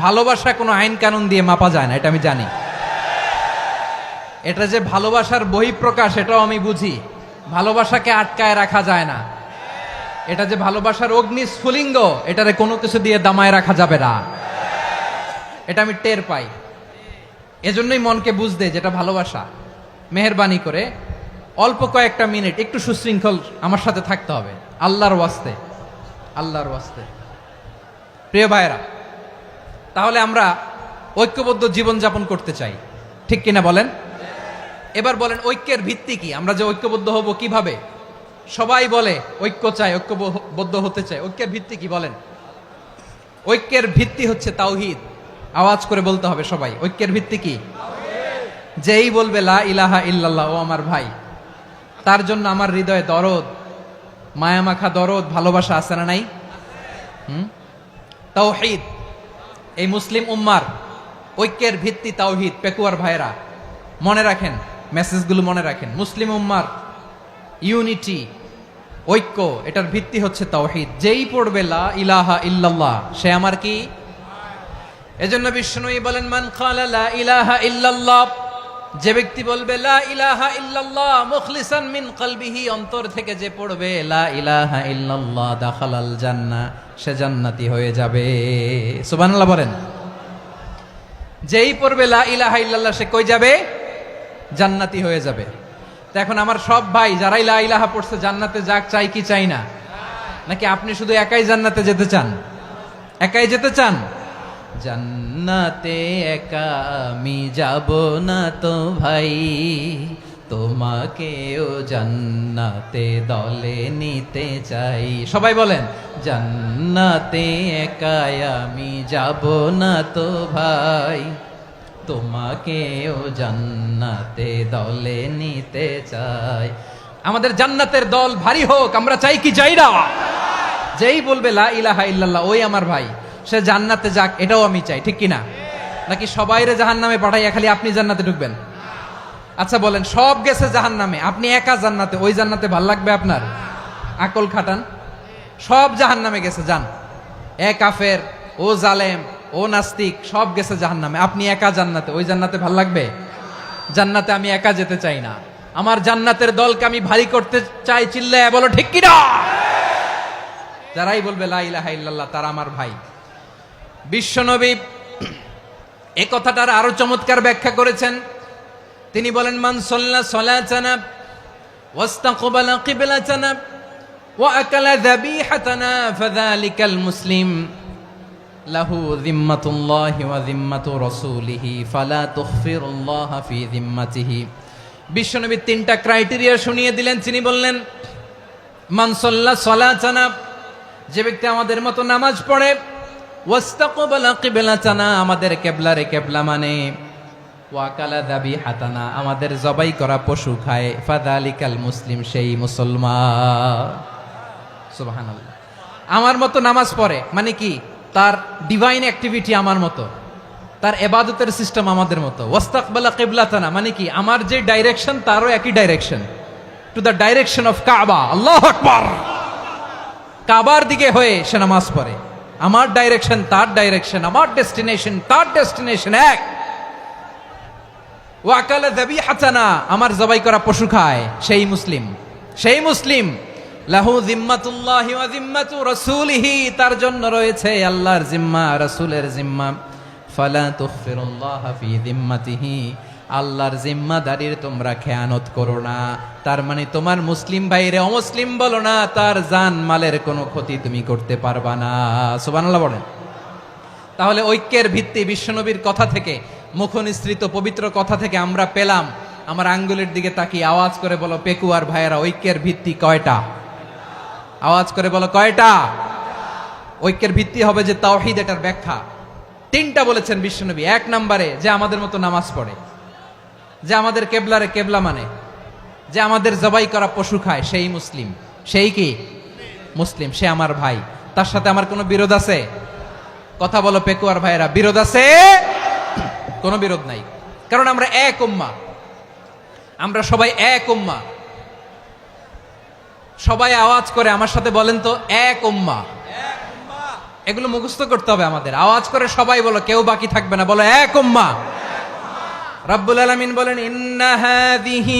ভালোবাসা কোনো আইন কানুন দিয়ে মাপা যায় না, এটা আমি জানি। এটা যে ভালোবাসার বহিঃপ্রকাশ, এটাও আমি বুঝি। ভালোবাসাকে আটকায় রাখা যায় না। এটা যে ভালোবাসার অগ্নি স্ফুলিঙ্গ, এটারে কোনো কিছু দিয়ে দামায় রাখা যাবে না, এটা আমি টের পাই। এজন্যই মনকে বুঝতে যেটা ভালোবাসা। মেহেরবানি করে অল্প কয়েকটা মিনিট একটু সুশৃঙ্খল আমার সাথে থাকতে হবে, আল্লাহর ওয়াস্তে, আল্লাহর ওয়াস্তে। প্রিয় ভাইয়েরা, তাহলে আমরা ঐক্যবদ্ধ জীবনযাপন করতে চাই, ঠিক কিনা বলেন? এবার বলেন ঐক্যের ভিত্তি কি? আমরা যে ঐক্যবদ্ধ হব কিভাবে? সবাই বলে ঐক্য চাই, ঐক্যবদ্ধ হতে চাই। ঐক্যের ভিত্তি কি বলেন? ঐক্যের ভিত্তি হচ্ছে তাওহীদ। আওয়াজ করে বলতে হবে সবাই, ঐক্যের ভিত্তি কি? যেই বলবে লা ইলাহা ইল্লাল্লাহ, ও আমার ভাই, তার জন্য আমার হৃদয়ে দরদ, মায়ামাখা দরদ, ভালোবাসা আছে না নাই? তাওহীদ। এই মুসলিম উম্মার ঐক্যের ভিত্তি তাওহীদ। পেকুয়ার ভাইরা মনে রাখেন, মেসেজগুলো মনে রাখেন। মুসলিম উম্মার ইউনিটি, ঐক্য, এটার ভিত্তি হচ্ছে তাওহীদ। যেই পড়বে লা ইলাহা ইল্লাল্লাহ, সে আমার কি? এজন্য বিষ্ণুই বলেন, মান ক্বালা লা ইলাহা ইল্লাল্লাহ, যে ব্যক্তি বলবে লা ইলাহা ইল্লাল্লাহ মুখলিসান মিন কলবিহি, অন্তর থেকে যে পড়বে লা ইলাহা ইল্লাল্লাহ, দাখালাল জান্নাহ, সে জান্নাতি হয়ে যাবে। সুবহানাল্লাহ বলেন। যেই পড়বে লা ইলাহা ইল্লাল্লাহ, সে কই যাবে? জান্নাতি হয়ে যাবে। তো এখন আমার সব ভাই যারাই লা ইলাহা পড়ছে জান্নাতে যাক, চাই কি চাই না? নাকি আপনি শুধু একাই জান্নাতে যেতে চান? একাই যেতে চান? জান্নাতে একা আমি যাব না তো ভাই, তোমাকেও জান্নাতে দলে নিতে চাই। সবাই বলেন, জান্নাতে একা আমি যাব না তো ভাই, তোমাকেও জান্নাতে দলে নিতে চাই। আমাদের জান্নাতের দল ভারী হোক, আমরা চাই কি চাই না? যেই বলবে লা ইলাহা ইল্লাল্লাহ, ওই আমার ভাই, সে জান্নাতে যাক, এটাও আমি চাই, ঠিক কিনা? নাকি সবাইরে জাহান্নামে পাঠাইয়া খালি আপনি জান্নাতে ঢুকবেন? আচ্ছা বলেন, সব গেছে জাহান্নামে, আপনি একা জান্নাতে, ওই জান্নাতে ভাল লাগবে আপনার? আকল খাটান। সব জাহান্নামে গেছে, যান। এ কাফের, ও জালেম, ও নাস্তিক, সব গেছে জাহান্নামে, আপনি একা জান্নাতে, ওই জান্নাতে ভাল লাগবে? জান্নাতে আমি একা যেতে চাই না, আমার জান্নাতের দলকে আমি ভারী করতে চাই। চিল্লায় বলো ঠিক কিনা? যারাই বলবে লা ইলাহা ইল্লাল্লাহ, তারা আমার ভাই। বিশ্বনবী এই কথাটার আরো চমৎকার ব্যাখ্যা করেছেন। তিনি বলেন, মান সাল্লা সালাতানা ওয়াস্তাকবালা কিবলাতানা ওয়া আকালা যাবিহাতানা ফাযালিকাল মুসলিম লাহু যিম্মাতুল্লাহি ওয়া যিম্মাতু রাসূলিহি ফালা তুখফিরুল্লাহা ফি যিম্মাতিহি। বিশ্বনবী তিনটা ক্রাইটেরিয়া শুনিয়ে দিলেন। তিনি বললেন, মান সাল্লা সালাতানা, যে ব্যক্তি আমাদের মতো নামাজ পড়ে, ওয়াস্তাকবালা কিবলাতানা, আমাদের কিবলারে কিবলা মানে, ওয়াকালা যাবিহাতানা, আমাদের জবাই করা পশু খায়, ফাযালিকাল মুসলিম, সেই মুসলমান। সুবহানাল্লাহ। আমার মতো নামাজ পড়ে মানে কি? তার ডিভাইন অ্যাক্টিভিটি আমার মতো, তার ইবাদতের সিস্টেম আমাদের মতো। ওয়াস্তাকবালা কিবলাতানা মানে কি? আমার যে ডাইরেকশন তারও একই direction, to the direction of কাবা। আল্লাহু আকবার। কাবার দিকে হয়ে সে নামাজ পড়ে। আমার ডাইরেকশন তার ডাইরেকশন, আমার ডেস্টিনেশন তার ডেস্টিনেশন এক। ওয়াকালা যাবিহাতানা, আমার জবাই করা পশু খায়, সেই মুসলিম, সেই মুসলিম। লাহু জিম্মাতুল্লাহি ওয়া জিম্মাতু রাসূলিহি, তার জন্য রয়েছে আল্লাহর জিম্মা, রাসূলের জিম্মা। ফালা তুখফিরুল্লাহা ফি জিম্মাতিহি, আল্লাহর জিম্মাদারির তোমরা খেয়ানত করো না। তার মানে তোমার মুসলিম ভাইরে অমুসলিম বলো না, তার জান মালের কোনো ক্ষতি তুমি করতে পারবা না। সুবহানাল্লাহ বলেন। তাহলে ঐক্যের ভিত্তি বিশ্বনবীর কথা থেকে, মুখনিসৃত পবিত্র কথা থেকে আমরা পেলাম। আমার আঙ্গুলের দিকে তাকিয়ে আওয়াজ করে বলো পেকুয়ার ভাইয়েরা, ঐক্যের ভিত্তি কয়টা? আওয়াজ করে বলো কয়টা? ঐক্যের ভিত্তি হবে যে তাওহীদ, এটার ব্যাখ্যা তিনটা বলেছেন বিশ্বনবী। এক নম্বরে, যে আমাদের মতো নামাজ পড়ে, যে আমাদের কেবলারে কেবলা মানে, যে আমাদের জবাই করা পশু খায়, সেই মুসলিম। সেই কি? মুসলিম। সে আমার ভাই, তার সাথে আমার কোনো বিরোধ আছে? কথা বলো পেকুয়ার ভাইয়েরা, বিরোধ আছে? কোনো বিরোধ নাই, কারণ আমরা এক উম্মাহ, আমরা সবাই এক উম্মাহ। সবাই আওয়াজ করে আমার সাথে বলেন তো, এক উম্মাহ। এগুলো মুখস্থ করতে হবে আমাদের। আওয়াজ করে সবাই বলো, কেউ বাকি থাকবে না, বলো এক উম্মাহ। রব্বুল আলামিন বলেন, ইন্না হাযিহি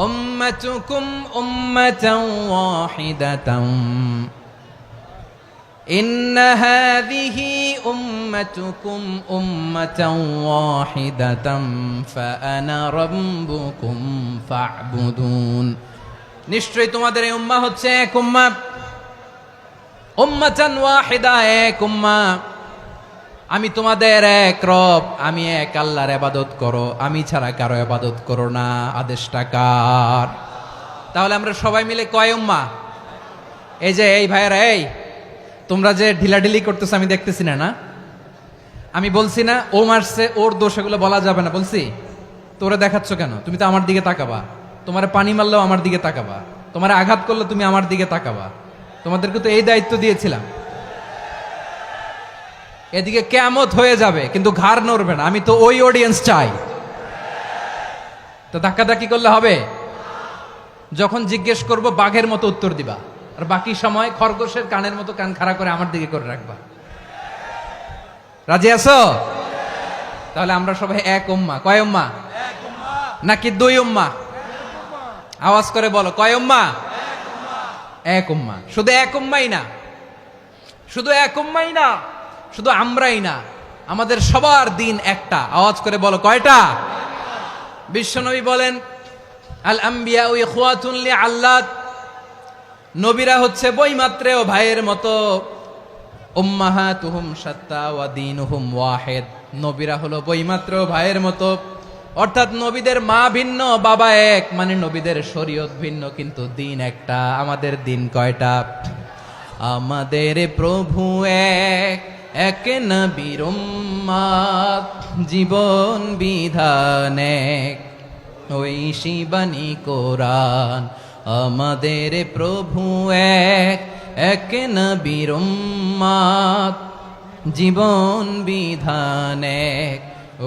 উম্মাতুকুম উম্মাতান ওয়াহিদাতান, ইন্না হাযিহি উম্মাতুকুম উম্মাতান ওয়াহিদাতান ফাআনা রাব্বুকুম ফা'বুদুন। নিশ্চয়ই তোমাদের এই উম্মাহ হচ্ছে এক উম্মাহ, উম্মাতান ওয়াহিদা, এক উম্মাহ। আমি তোমাদের এক রব, আমি এক আল্লাহর ইবাদত করো, আমি ছাড়া কারো ইবাদত করো না। আদেশটা কার? তাহলে আমরা সবাই মিলে কয় উম্মাহ? এই যে এই ভাইয়েরা, এই তোমরা যে ঢিলাঢিলি করতেছো আমি দেখতেছি না, না আমি বলছি না ও মারছে, ওর দোষ, এগুলো বলা যাবে না বলছি? তোরা দেখাচ্ছ কেন? তুমি তো আমার দিকে তাকাবা। তোমার পানি মারলেও আমার দিকে তাকাবা, তোমার আঘাত করলে তুমি আমার দিকে তাকাবা। তোমাদেরকে তো এই দায়িত্ব দিয়েছিলাম। এদিকে কিয়ামত হয়ে যাবে কিন্তু ঘাড় নড়বে না, আমি তো ওই অডিয়েন্স চাই। তো ধাক্কাধাক্কি করলে হবে? যখন জিজ্ঞেস করব বাঘের মতো উত্তর দিবা, আর বাকি সময় খরগোশের কানের মতো কান খাড়া করে আমার দিকে করে রাখবা। রাজি আছো? তাহলে আমরা সবাই এক উম্মাহ। কয় উম্মাহ? নাকি দুই উম্মাহ? আওয়াজ করে বলো, কয় উম্মাহ? এক উম্মাহ। শুধু এক উম্মাই না, শুধু এক উম্মাই না, শুধু আমরাই না, আমাদের সবার দিন একটা। আওয়াজ করে বলো কয়টা? বিশ্বনবী বলেন, আল আম্বিয়া ইখওয়াতুন লিআল্লাত, নবীরা হচ্ছে বৈমাত্রেয় ভাইয়ের মতো। উম্মাহাতুহুম শাত্তা ওয়া দীনুহুম ওয়াহিদ, নবীরা হলো বৈমাত্রেয় ভাইয়ের মতো। অর্থাৎ নবীদের মা ভিন্ন, বাবা এক, মানে নবীদের শরীয়ত ভিন্ন কিন্তু দিন একটা। আমাদের দিন কয়টা? আমাদের প্রভু এক, এক নবীর উম্মাত, জীবন বিধান এক, ওই শিবানী কোরআন। আমাদের প্রভু এক, এক নবীর উম্মাত, জীবন বিধান এক,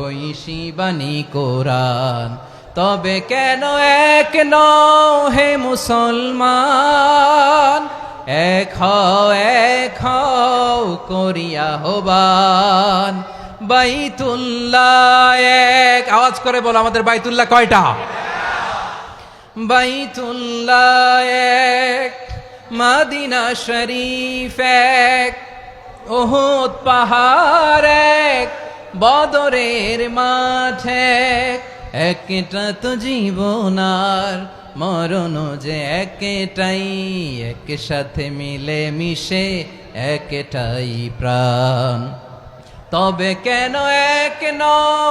ওই শিবানী কোরআন। তবে কেন এক নও হে মুসলমান, এক হও করিয়া হবান। বাইতুল্লাহ এক, আওয়াজ করে বলো আমাদের বাইতুল্লাহ কয়টা? বাইতুল্লাহ এক, মদিনা শরীফ এক, উহুদ পাহাড় এক, বদরের মাঠ এক। একটা তো জীবন আর মরণ যে একটাই, এক সাথে মিলে মিশে একটাই প্রাণ। তবে কেন এক নও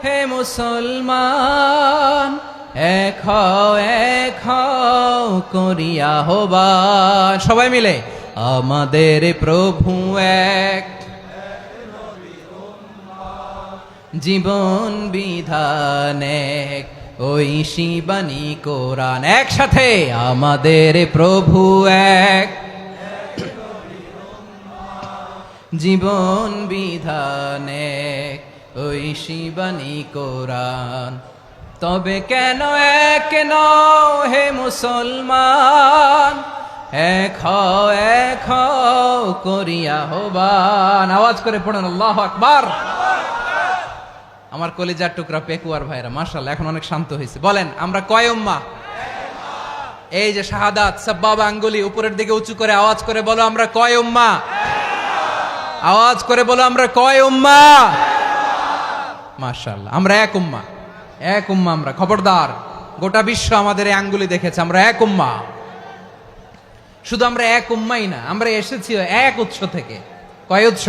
হে মুসলমান, এক হও এক হও করিয়া আহ্বান, সবাই মিলে আমাদের প্রভু এক, জীবন বিধান এক, ওই শিবানী কোরআন। একসাথে আমাদের প্রভু এক, জীবন বিধান এক, ওই শিবানী কোরআন। তবে কেন এক নও হে মুসলমান, এক হও এক হও করিয়া আহ্বান। আওয়াজ করে পড়ুন আল্লাহু আকবার। আমার কলিজার টুকরা পেকুয়ার ভাইরা মাশাআল্লাহ এখন অনেক শান্ত হয়েছে। বলেন আমরা কয় উম্মাহ? এই যে শাহাদাত সাব্বাবা আঙ্গুলি উপরের দিকে উঁচু করে আওয়াজ করে বলো আমরা কয় উম্মাহ? আওয়াজ করে বলো আমরা কয় উম্মাহ? মাশাআল্লাহ আমরা এক উম্মাহ, এক উম্মাহ আমরা। খবরদার, গোটা বিশ্ব আমাদের এই আঙ্গুলি দেখেছে, আমরা এক উম্মাহ। শুধু আমরা এক উম্মাই না, আমরা এসেছি এক উৎস থেকে। কয় উৎস?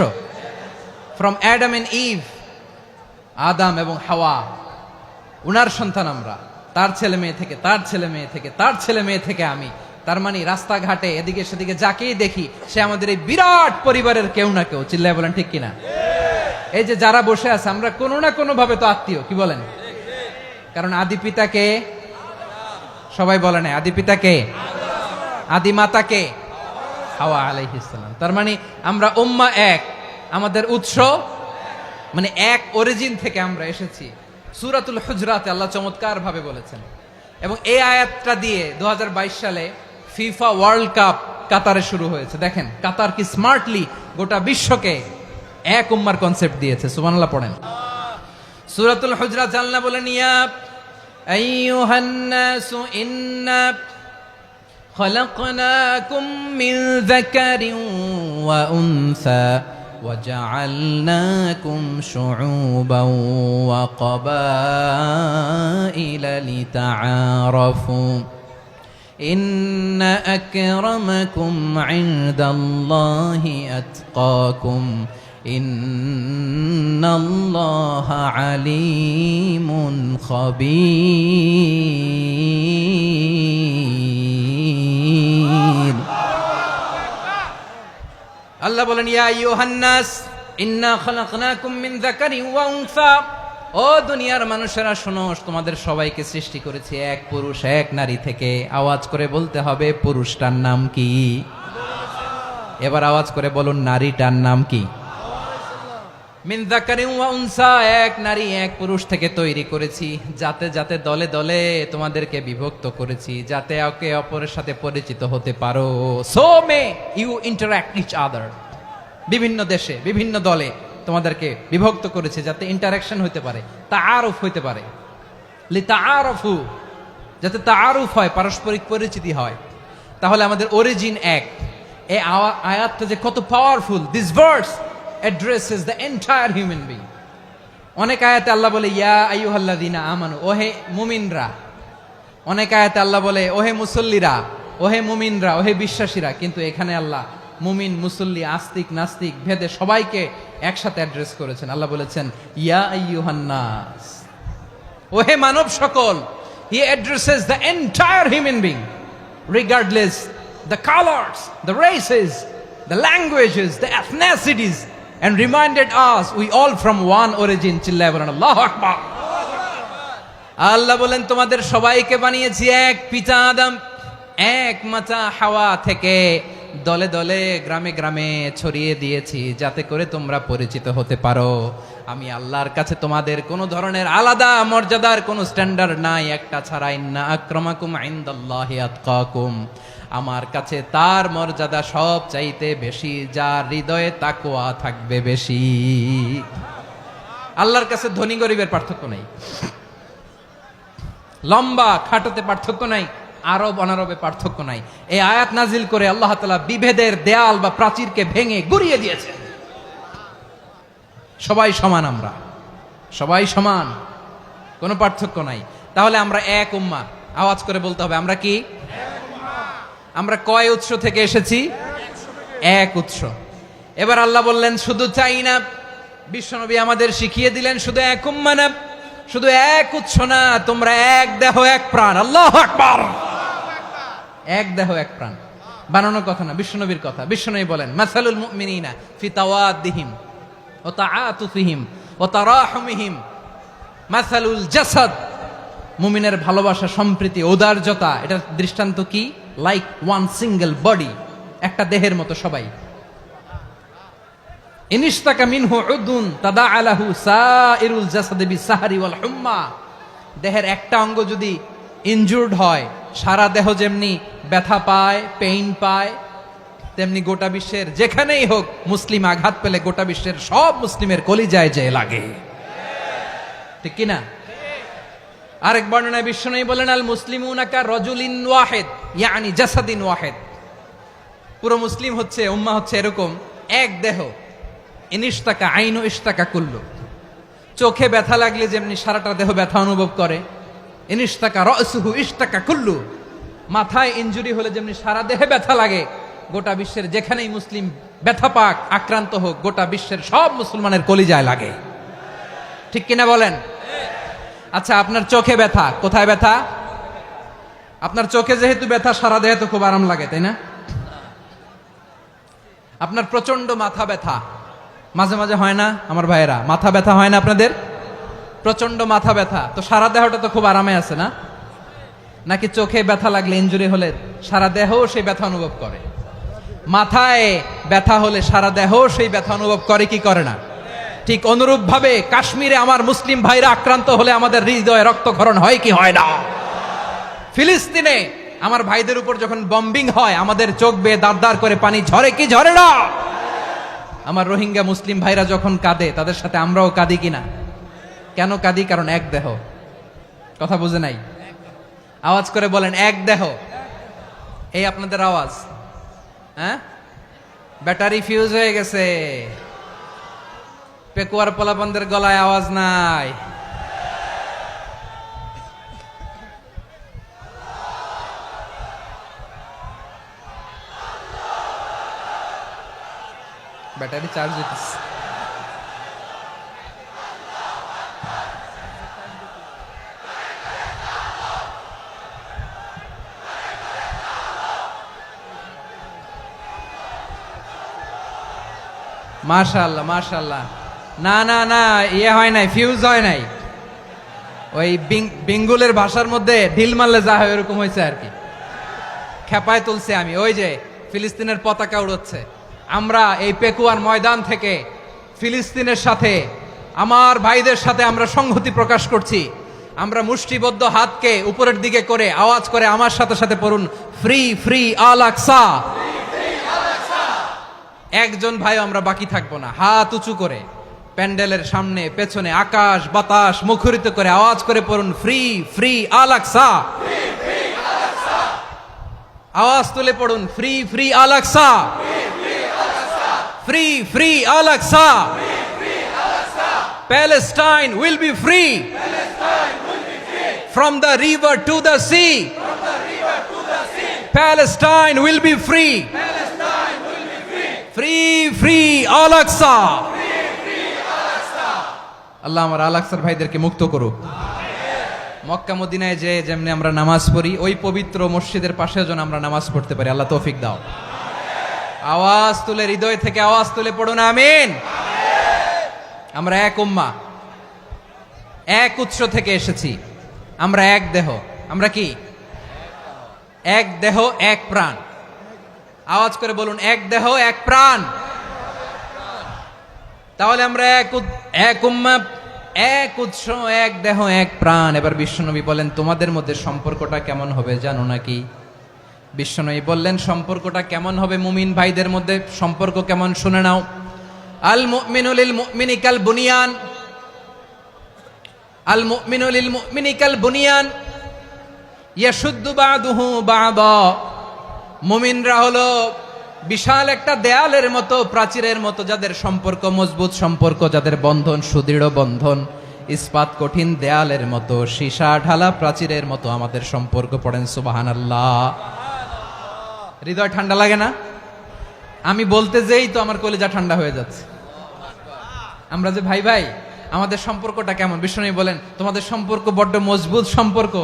ফ্রম অ্যাডাম এন্ড ইভ, আদম এবং হাওয়া, উনার সন্তান আমরা। তার ছেলে মেয়ে থেকে, তার ছেলে মেয়ে থেকে, তার ছেলে মেয়ে থেকে আমি। তার মানে রাস্তাঘাটে এদিকে সেদিকে যাকেই দেখি সে আমাদের এই বিরাট পরিবারের কেউ না কেউ। চিল্লায় বলেন ঠিক কিনা? এই যে যারা বসে আছে আমরা কোনো না কোনো ভাবে তো আত্মীয়, কি বলেন? কারণ আদি পিতাকে সবাই বলে না, আদি পিতাকে, আদি মাতাকে হাওয়া আলাইহিস সালাম। তার মানে আমরা উম্মাহ এক, আমাদের উৎস মানে এক অরিজিন থেকে আমরা এসেছি। সূরাতুল হুজরাতে আল্লাহ চমৎকার ভাবে বলেছেন। এবং এই আয়াতটা দিয়ে 2022 সালে ফিফা ওয়ার্ল্ড কাপ কাতারে শুরু হয়েছে। দেখেন কাতার কি স্মার্টলি গোটা বিশ্বকে এক উম্মার কনসেপ্ট দিয়েছে। সুবহানাল্লাহ পড়েন। সূরাতুল হুজরাত আল্লাহ বলেন ইয়া আইয়ুহান নাসু ইন্না খলাকনাকুম মিন যাকারিন ওয়া উনসা وجعلناكم شعوبا وقبائل لتعارفوا إن أكرمكم عند الله أتقاكم إن الله عليم خبير। আল্লাহ বলেন ইয়া আইয়ুহান নাস ইন্না খালাকনাকুম মিন যাকারিন ওয়া উনসা, ও দুনিয়ার মানুষেরা শোনো, তোমাদের সবাইকে সৃষ্টি করেছি এক পুরুষ এক নারী থেকে। আওয়াজ করে বলতে হবে পুরুষটার নাম কি? এবার আওয়াজ করে বলুন নারীটার নাম কি? মিন যাকারিন ওয়া উনসা, এক নারী এক পুরুষ থেকে তৈরি করেছি। যাতে যাতে দলে দলে তোমাদেরকে বিভক্ত করেছি, যাতে একে অপরের সাথে পরিচিত হতে পারো। So may you interact each other. বিভিন্ন দেশে বিভিন্ন দলে তোমাদেরকে বিভক্ত করেছে যাতে ইন্টারাকশন হতে পারে, তাআরুফ হতে পারে। লিতাআরফু, যাতে তাআরুফ হয়, পারস্পরিক পরিচিতি হয়। তাহলে আমাদের অরিজিন এক। এই আয়াতটা যে কত powerful! This verse addresses the entire human being. অনেক আয়াতে আল্লাহ বলে ইয়া আইয়ুহাল্লাযীনা আমানু, ওহে মুমিনরা। অনেক আয়াতে আল্লাহ বলে ওহে মুসল্লিরা, ওহে মুমিনরা, ওহে বিশ্বাসীরা। কিন্তু এখানে আল্লাহ মুমিন মুসল্লি আস্তিক নাস্তিক ভেদে সবাইকে একসাথে অ্যাড্রেস করেছেন। আল্লাহ বলেছেন ইয়া আইয়ুহান নাস, ওহে মানব সকল। He addresses the entire human being regardless the colors, the races, the languages, the ethnicities, and reminded us we all from one origin. চিল্লায় বলেন আল্লাহু আকবার। আল্লাহ বলেন তোমাদের সবাইকে বানিয়েছি এক পিতা আদম, এক মাতা হাওয়া থেকে। দলে দলে গ্রামে গ্রামে ছড়িয়ে দিয়েছি যাতে করে তোমরা পরিচিত হতে পারো। আমি আল্লাহর কাছে তোমাদের কোনো ধরনের আলাদা মর্যাদার কোনো স্ট্যান্ডার্ড নাই একটা ছাড়া। ইন্না আক্রামাকুম ইনদাল্লাহি আতকাকুম, আমার কাছে তার মর্যাদা সব চাইতে বেশি যার হৃদয়ে তাকওয়া থাকবে বেশি। আল্লাহর কাছে ধনী গরিবের পার্থক্য নাই, লম্বা খাটোতে পার্থক্য নাই, আরব অনারবে পার্থক্য নাই। এই আয়াত নাজিল করে আল্লাহ তাআলা বিভেদের দেয়াল বা প্রাচীরকে ভেঙে গুড়িয়ে দিয়েছেন। সবাই সমান, আমরা সবাই সমান, কোনো পার্থক্য নাই। তাহলে আমরা এক উম্মাহ। আওয়াজ করে বলতে হবে আমরা কি? আমরা কয় উৎস থেকে এসেছি? এক উৎস। এবার আল্লাহ বললেন শুধু চাই না, বিশ্বনবী আমাদের শিখিয়ে দিলেন শুধু এক উম্মাহ না, শুধু এক উৎস না, তোমরা এক দেহ এক প্রাণ। আল্লাহু আকবার। এক দেহ এক প্রাণ, বানানোর কথা না, বিশ্বনবীর কথা। বিশ্বনবী বলেন, মাসালুল মুমিনিনা ফি তাওয়াদ্দিহিম ওয়া তাআতুফিহিম ওয়া তারাহুমিহিম মাসালুল জাসাদ। মুমিনের ভালোবাসা, সম্প্রীতি, ঔদার্যতা, এটার দৃষ্টান্ত কি? লাইক ওয়ান সিঙ্গেল বডি, একটা দেহের মতো সবাই। ইনিশতাকা মিনহু উদুন তাদাআ লাহু সাইরুল জাসাদি বিসাহরি ওয়াল হুম্মা। দেহের একটা অঙ্গ যদি ইনজুর্ড হয়, সারা দেহ যেমনি ব্যথা পায়, পেইন পায়, তেমনি গোটা বিশ্বের যেখানেই হোক মুসলিম আঘাত পেলে গোটা বিশ্বের সব মুসলিমের কলিজায় যে লাগে, ঠিক কিনা? আরেক বর্ণনায় বিশ্বনবী বলেন, আল মুসলিমুনা কা রাজুলিন ওয়াহিদ ইয়ানি জাসাদিন ওয়াহিদ। পুরো মুসলিম হচ্ছে, উম্মাহ হচ্ছে এরকম এক দেহ। ইনিশতাকা আইনু ইশতাকা কুল্লু। চোখে ব্যথা লাগলে যেমনি সারাটা দেহ ব্যথা অনুভব করে, ইনিশতাকা রাসুহু ইশতাকা কুল্লু। মাথায় ইনজুরি হলে যেমনি সারা দেহে ব্যথা লাগে, গোটা বিশ্বের যেখানেই মুসলিম ব্যথা পাক, আক্রান্ত হোক, গোটা বিশ্বের সব মুসলমানের কলিজায় লাগে, ঠিক কিনা বলেন? আচ্ছা, আপনার চোখে ব্যথা, কোথায় ব্যথা? আপনার চোখে যেহেতু ব্যথা, সারা দেহে তো খুব আরাম লাগে, তাই না? আপনার প্রচন্ড মাথা ব্যথা মাঝে মাঝে হয় না আমার ভাইয়েরা? মাথা ব্যথা হয় না আপনাদের? প্রচন্ড মাথা ব্যথা, তো সারা দেহটা তো খুব আরামে আছে না? নাকি চোখে ব্যথা লাগলে, ইনজুরি হলে সারা দেহ সেই ব্যথা অনুভব করে? মাথায় ব্যথা হলে সারা দেহ সেই ব্যথা অনুভব করে কি করে না? ঠিক অনুরূপ ভাবে কাশ্মীরে আমার মুসলিম ভাইরা আক্রান্ত হলে আমাদের হৃদয়ে রক্তক্ষরণ হয় কি হয় না? ফিলিস্তিনে আমার ভাইদের উপর যখন বম্বিং হয়, আমাদের চোখ বেয়ে দাঁড় দাঁড় করে পানি ঝরে কি ঝরে না? আমার রোহিঙ্গা মুসলিম ভাইরা যখন কাঁদে, তাদের সাথে আমরাও কাঁদি কিনা? কেন কাঁদি? কারণ এক দেহ। কথা বুঝে নাই? আওয়াজ করে বলেন, এক দেহ। এই আপনাদের আওয়াজ, হ্যাঁ? ব্যাটারি ফিউজ হয়ে গেছে, পেকুয়ার পোলাপানদের গলায় আওয়াজ নাই। ব্যাটারি চার্জ হইতেছে। মাশাআল্লাহ মাশাআল্লাহ। না না না, ইয়ে হয় নাই, ফিউজ হয় নাই। ওই বেঙ্গলের ভাষার মধ্যে ঢিল মারলে যা হয় ওরকম হয়েছে আর কি। খেপায় তুলছে আমি। ওই যে ফিলিস্তিনের পতাকা উড়ছে, আমরা এই পেকুয়ার ময়দান থেকে ফিলিস্তিনের সাথে, আমার ভাইদের সাথে আমরা সংহতি প্রকাশ করছি। আমরা মুষ্টিবদ্ধ হাতকে উপরের দিকে করে আওয়াজ করে আমার সাথে সাথে পড়ুন, ফ্রি ফ্রি আল আকসা। একজন ভাই আমরা বাকি থাকবো না। হাত উঁচু করে প্যান্ডেলের সামনে পেছনে আকাশ বাতাস মুখরিত করে আওয়াজ করে পড়ুন, ফ্রি ফ্রি আল আকসা। আওয়াজ তুলে পড়ুন, free free Al Aqsa, free free Al Aqsa. Palestine will be free from the river to the sea. Palestine will be free. Free free Al Aqsa. আল্লাহ আমার আল আকসার ভাইদেরকে মুক্ত করুক। মক্কা মদিনায় যে যেমনি আমরা নামাজ পড়ি, ওই পবিত্র মসজিদের পাশে যেন আমরা নামাজ পড়তে পারি। আল্লাহ তৌফিক দাও। আওয়াজ তুলে, হৃদয় থেকে আওয়াজ তুলে পড়ুন আমিন। আমরা এক উম্মাহ, এক উৎস থেকে এসেছি, আমরা এক দেহ। আমরা কি? এক দেহ এক প্রাণ। আওয়াজ করে বলুন, এক দেহ এক প্রাণ। তাহলে আমরা এক উম্মাহ, এক উৎস, এক দেহ এক প্রাণ। এবার বিশ্বনবী বলেন, তোমাদের মধ্যে সম্পর্কটা কেমন হবে জানো নাকি? বিশ্বনবী বললেন, সম্পর্কটা কেমন হবে মুমিন ভাইদের মধ্যে? সম্পর্ক কেমন শুনে নাও। আল মুমিনু লিল মুমিনি কাল বুনিয়ান, আল মুমিনু লিল মুমিনি কাল বুনিয়ান ইয়াশুদ্দু বাদুহু বাদা। মুমিনরা হলো বিশাল একটা দেয়ালের মতো, প্রাচীরের মতো, যাদের সম্পর্ক মজবুত সম্পর্ক, যাদের বন্ধন সুদৃঢ় বন্ধন, ইস্পাত কঠিন দেয়ালের মতো, সীসা ঢালা প্রাচীরের মতো আমাদের সম্পর্ক। পড়েন সুবহানাল্লাহ। হৃদয় ঠান্ডা লাগে না? আমি বলতে যেই তো আমার কলিজা ঠান্ডা হয়ে যাচ্ছে। আমরা যে ভাই ভাই, আমাদের সম্পর্কটা কেমন? বিষ্ণু বলেন তোমাদের সম্পর্ক বড্ড মজবুত সম্পর্ক,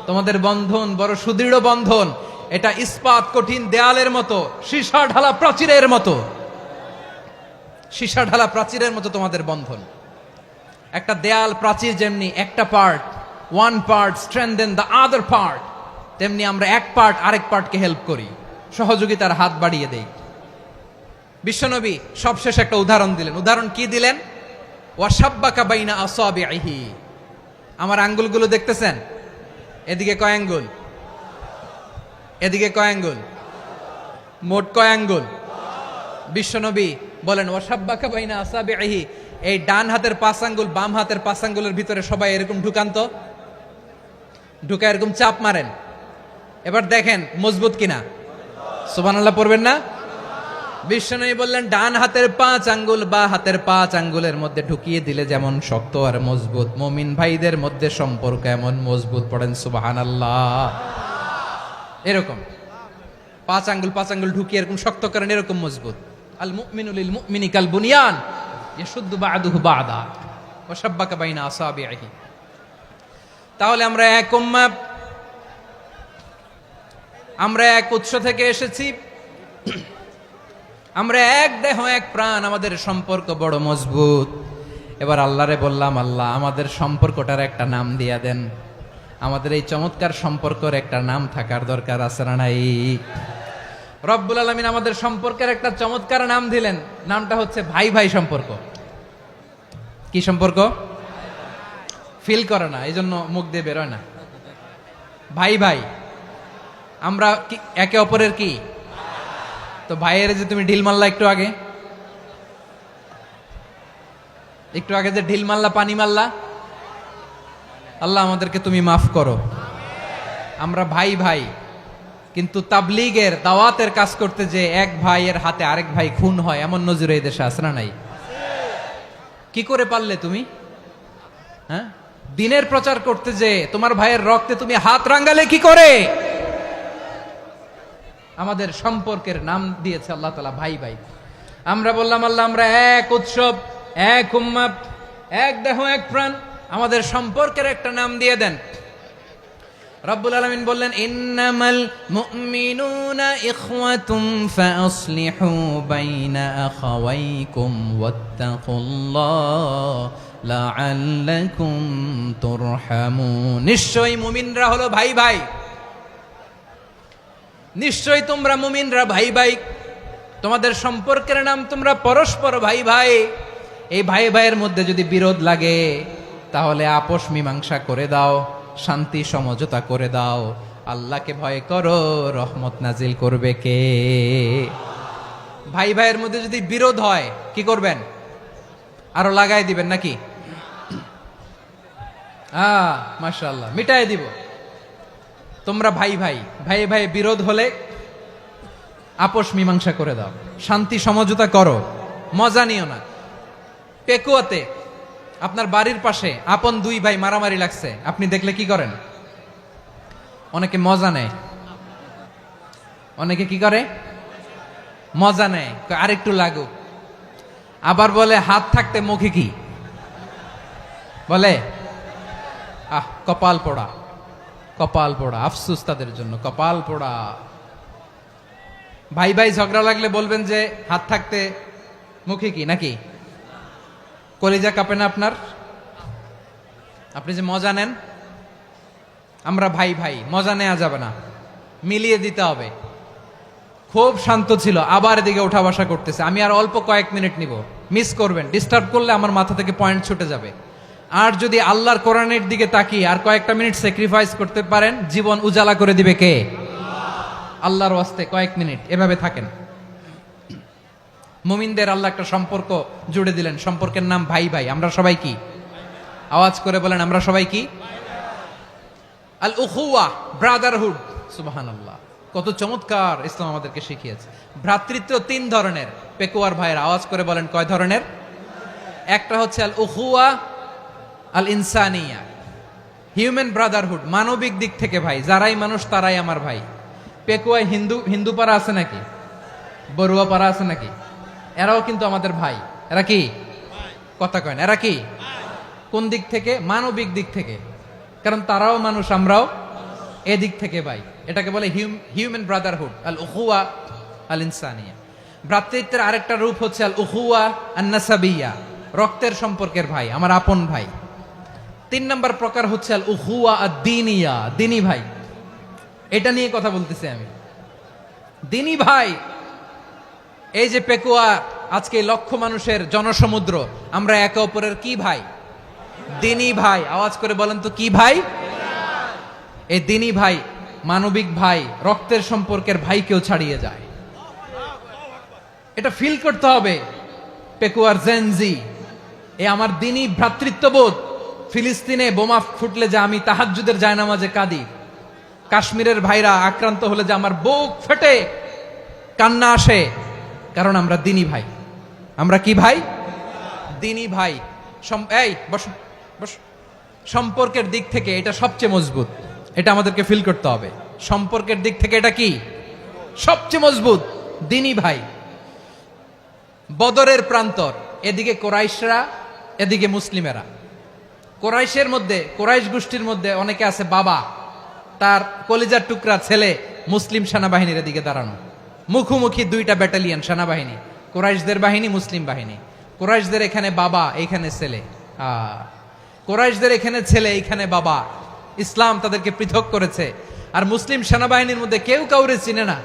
তোমাদের বন্ধন বড় সুদৃঢ় বন্ধন, এটা ইস্পাত কঠিন দেয়ালের মতো, সীসা ঢালা প্রাচীরের মতো, সীসা ঢালা প্রাচীরের মতো তোমাদের বন্ধন। একটা দেয়াল প্রাচীর যেমনি একটা part, one part strengthen the other part, তেমনি আমরা এক পার্ট আরেক পার্টকে হেল্প করি, সহযোগিতার হাত বাড়িয়ে দেই। বিশ্বনবী সবশেষ একটা উদাহরণ দিলেন। উদাহরণ কি দিলেন? ওয়াসাব্বাকা বাইনা আসাবিহি, আমার আঙ্গুলগুলো দেখতেছেন? এদিকে কয় আঙ্গুল, এদিকে কয় আঙ্গুল, মোট কয় আঙ্গুল? বিশ্বনবী বলেন ওয়াসাব্বাকা বাইনা আসাবিহি, এই ডান হাতের 5 আঙ্গুল বাম হাতের 5 আঙ্গুলের ভিতরে সবাই এরকম ঢুকান তো, ঢুকা এরকম চাপ মারেন, এবার দেখেন মজবুত কিনা। সুবহানাল্লাহ পড়বেন না? বিশ্বনবী বললেন ডান হাতের 5 আঙ্গুল বা হাতের 5 আঙ্গুলের মধ্যে ঢুকিয়ে দিলে যেমন শক্ত আর মজবুত, মুমিন ভাইদের মধ্যে সম্পর্ক এমন মজবুত। পড়েন সুবহানাল্লাহ। এরকম 5 আঙ্গুল ঢুকিয়ে এরকম শক্ত করেন, এরকম মজবুত। আল মুমিনু লিল মুমিনি কাল বুনিয়ান ইয়াশুদ্দু বা'দুহু বা'দা ওয়া শাব্বাকা বাইনা আসাবিহি। তাহলে আমরা এক উম্মাহ, আমরা এক উৎস থেকে এসেছি, আমরা এক দেহ এক প্রাণ, আমাদের সম্পর্ক বড় মজবুত। এবার আল্লাহরে বললাম, আল্লাহ আমাদের সম্পর্কটার একটা নাম দিয়া দেন, আমাদের এই চমৎকার সম্পর্কের একটা নাম থাকার দরকার আছে না নাই? রব্বুল আলামিন আমাদের সম্পর্কের একটা চমৎকার নাম দিলেন, নামটা হচ্ছে ভাই ভাই সম্পর্ক। কি সম্পর্ক? ফিল করে না, এই জন্য মুখ দিয়ে বেরোয় না। ভাই ভাই, আমরা একে অপরের কি? তো ভাইয়ের যে তুমি ঢিল মারলা একটু আগে, একটু আগে যে ঢিল মারলা, পানি মারলা, আল্লাহ আমাদেরকে তুমি মাফ করো। আমরা ভাই ভাই, কিন্তু তাবলীগের দাওয়াতের কাজ করতে যে এক ভাইয়ের হাতে আরেক ভাই খুন হয়, এমন নজির এই দেশে আছে না নাই? কি করে পারলে তুমি? হ্যাঁ, দিনের প্রচার করতে যে তোমার ভাইয়ের রক্তে তুমি হাত রাঙ্গালে কি করে? আমাদের সম্পর্কের নাম দিয়েছে আল্লাহ তাআলা ভাই ভাই। আমরা বললাম আল্লাহ আমরা এক উৎসব, এক উম্মাহ, এক দেহ এক প্রাণ, আমাদের সম্পর্কের একটা নাম দিয়ে দেন। রব্বুল আলামিন বললেন ইন্নামাল মুমিনুনা ইখওয়াতুম ফাসলিহু বাইনা আখাওয়াইকুম ওয়াত্তাকুল্লাহ লাআল্লাকুম তুরহামুন। নিশ্চয়ই মুমিনরা হলো ভাই ভাই, নিশ্চয়ই তোমরা মুমিনরা ভাই ভাই, তোমাদের সম্পর্কের নাম তোমরা পরস্পর ভাই ভাই। এই ভাই ভাইয়ের মধ্যে যদি বিরোধ লাগে তাহলে আপোষ মীমাংসা করে দাও, শান্তি সমঝোতা করে দাও। আল্লাহকে ভয় করো, রহমত নাজিল করবে কে? ভাই ভাইয়ের মধ্যে যদি বিরোধ হয় কি করবেন? আরো লাগাই দিবেন নাকি? মাশাআল্লাহ, মিটাই দিব। তোমরা ভাই ভাই, ভাই ভাই বিরোধ হলে আপোষ মীমাংসা করে দাও, শান্তি সমঝোতা করো, মজা নিও না। পেকুয়াতে আপনার বাড়ির পাশে আপন 2 ভাই মারামারি লাগছে, আপনি দেখলে কি করেন? অনেকে মজা নেয়, অনেকে কি করে? মজা নেয়, আরেকটু লাগুক। আবার বলে হাত থাকতে মুখে কি বলে? কপাল পোড়া, কপাল পোড়া। আফসোস তাদের জন্য, কপাল পোড়া। ভাই ভাই ঝগড়া লাগলে বলবেন যে হাত থাকতে মুখে কি, নাকি? কলিজা কাঁপে না আপনার? আপনি যে মজা নেন। আমরা ভাই ভাই, মজা নেওয়া যাবে না, মিলিয়ে দিতে হবে। খুব শান্ত ছিল, আবার এদিকে ওঠা বসা করতেছে। আমি আর অল্প কয়েক মিনিট নিব, মিস করবেন। ডিস্টার্ব করলে আমার মাথা থেকে পয়েন্ট ছুটে যাবে। আর যদি আল্লাহর কোরআনের দিকে তাকিয়ে আর কয়েকটা মিনিট স্যাক্রিফাইস করতে পারেন, জীবন উজালা করে দিবে কে? আল্লাহর ওয়াস্তে কয়েক মিনিট এভাবে থাকেন। মুমিনদের আল্লাহ একটা সম্পর্ক জুড়ে দিলেন, সম্পর্কের নাম ভাই ভাই। আমরা সবাই কি? আওয়াজ করে বলেন, আমরা সবাই কি? আল উখুয়া, ব্রাদারহুড। সুবহানাল্লাহ, কত চমৎকার ইসলাম আমাদেরকে শিখিয়েছে। ভ্রাতৃত্ব 3 ধরনের। পেকুয়ার ভাইয়ের আওয়াজ করে বলেন কয় ধরনের? একটা হচ্ছে আল উখুয়া আল ইনসানিয়া, হিউম্যান ব্রাদারহুড, মানবিক দিক থেকে ভাই, যারাই মানুষ তারাই আমার ভাই। পেকুয়ায় হিন্দু পাড়া আছে নাকি? বড়ুয়া পাড়া আছে নাকি? এরাও কিন্তু আমাদের ভাই। এরা কি কথা কয় না? এরা কি? কোন দিক থেকে? মানবিক দিক থেকে, কারণ তারাও মানুষ, আমরাও এদিক থেকে ভাই। এটাকে বলে হিউম্যান ব্রাদারহুড, আল উখুয়া আল ইনসানিয়া। ভ্রাতৃত্বের আরেকটা রূপ হচ্ছে আল উখুয়া আন নাসাবিয়া, রক্তের সম্পর্কের ভাই, আমার আপন ভাই। 3 নম্বর প্রকার হচ্ছে আল উখুয়া আদ দ্বীনিয়া, দ্বীনি ভাই। এটা নিয়ে কথা বলতেছি আমি। দ্বীনি ভাই, এই যে পেকুয়া, আজকে লক্ষ মানুষের জনসমুদ্র, আমরা একে অপরের কি ভাই? দ্বীনি ভাই। আওয়াজ করে বলেন তো কি ভাই? এই দ্বীনি ভাই, মানবিক ভাই, রক্তের সম্পর্কের ভাইকেও ছাড়িয়ে যায়। এটা ফিল করতে হবে। পেকুয়ার জেনজি, এ আমার দ্বীনি ভ্রাতৃত্ববোধ। ফিলিস্তিনে বোমা ফুটলে যে আমি তাহাজ্জুদের জায়নামাজে কাঁদি, কাশ্মীরের ভাইরা আক্রান্ত হলে যে আমার বুক ফেটে কান্না আসে, কারণ আমরা দ্বীনি ভাই। আমরা কি ভাই? দ্বীনি ভাই। এই বস বস। সম্পর্কের দিক থেকে এটা সবচেয়ে মজবুত, এটা আমাদেরকে ফিল করতে হবে। সম্পর্কের দিক থেকে এটা কি? সবচেয়ে মজবুত, দ্বীনি ভাই। বদরের প্রান্তর, এদিকে কোরাইশরা, এদিকে মুসলিমেরা। কোরাইশের মধ্যে, কোরাইশ গোষ্ঠীর মধ্যে অনেকে আছে বাবা, তার কলিজার টুকরা ছেলে মুসলিম সেনাবাহিনীর এদিকে দাঁড়ানো, মুখোমুখি 2টা ব্যাটালিয়ন সেনাবাহিনী, কোরাইশদের বাহিনী, মুসলিম বাহিনী। কোরাইশদের এখানে বাবা, এইখানে ছেলে। কোরাইশদের এখানে ছেলে, এইখানে বাবা। ইসলাম তাদেরকে পৃথক করেছে। আর মুসলিম সেনাবাহিনীর মধ্যে কেউ কাউরে চিনে না,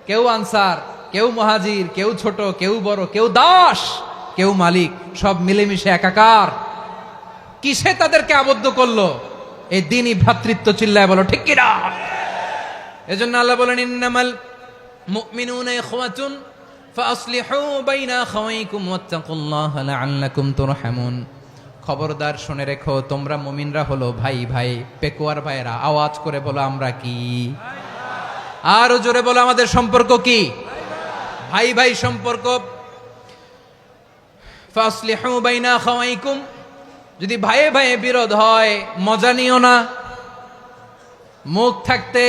কেউ আনসার, কেউ মুহাজির, কেউ ছোট, কেউ বড়, কেউ দাস, কেউ মালিক, সব মিলেমিশে একাকার। কিসে তাদেরকে আবদ্ধ করলো? এই দ্বীনি ভ্রাতৃত্ব। চিল্লায় বলো ঠিক কিনা? এজন্য আল্লাহ বলেন, ইন্নামাল মুমিনুনা ইখওয়াতুন ফাসলিহু বাইনা আখাওয়াইকুম ওয়াত্তাকুল্লাহা লাআল্লাকুম তুরহামুন। খবরদার শুনে রেখো, তোমরা মুমিনরা হলো ভাই ভাই। পেকুয়ার ভাইরা আওয়াজ করে বলো আমরা কি? আরো জোরে বলো আমাদের সম্পর্ক কি? ভাই ভাই সম্পর্ক। ফাসলিহু বাইনা আখাওয়াইকুম, যদি ভাইয়ে ভাইয়ে বিরোধ হয় মজা নিও না। মুখ থাকতে,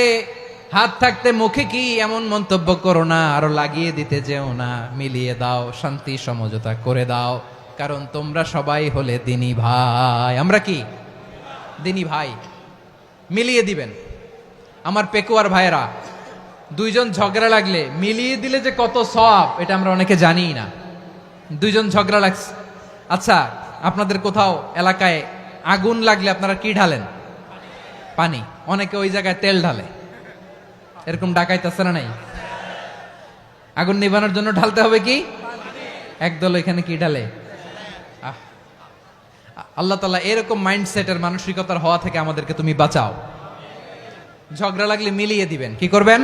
হাত থাকতে মুখে কি এমন মন্তব্য করো না, আরো লাগিয়ে দিতে যেও না। মিলিয়ে দাও, শান্তি সমঝোতা করে দাও, কারণ তোমরা সবাই হলে দ্বীনি ভাই। আমরা কি? দ্বীনি ভাই। মিলিয়ে দিবেন। আমার পেকুয়ার ভাইয়েরা, 2 জন ঝগড়া লাগলে মিলিয়ে দিলে যে কত সওয়াব, এটা আমরা অনেকে জানিই না। 2 জন ঝগড়া লাগছে, আচ্ছা আপনাদের কোথাও এলাকায় আগুন লাগলে আপনারা কি ঢালেন? পানি। অনেকে ওই জায়গায় তেল ঢালে। এরকম ডাকাইতে আছে না নাই? আগুন নিভানোর জন্য ঢালতে হবে কি? একদল এখানে কি ঢালে? আল্লাহ তাআলা এরকম মাইন্ডসেটের, মানসিকতার হওয়া থেকে আমাদেরকে তুমি বাঁচাও। ঝগড়া লাগলে মিলিয়ে দিবেন। কি করবেন?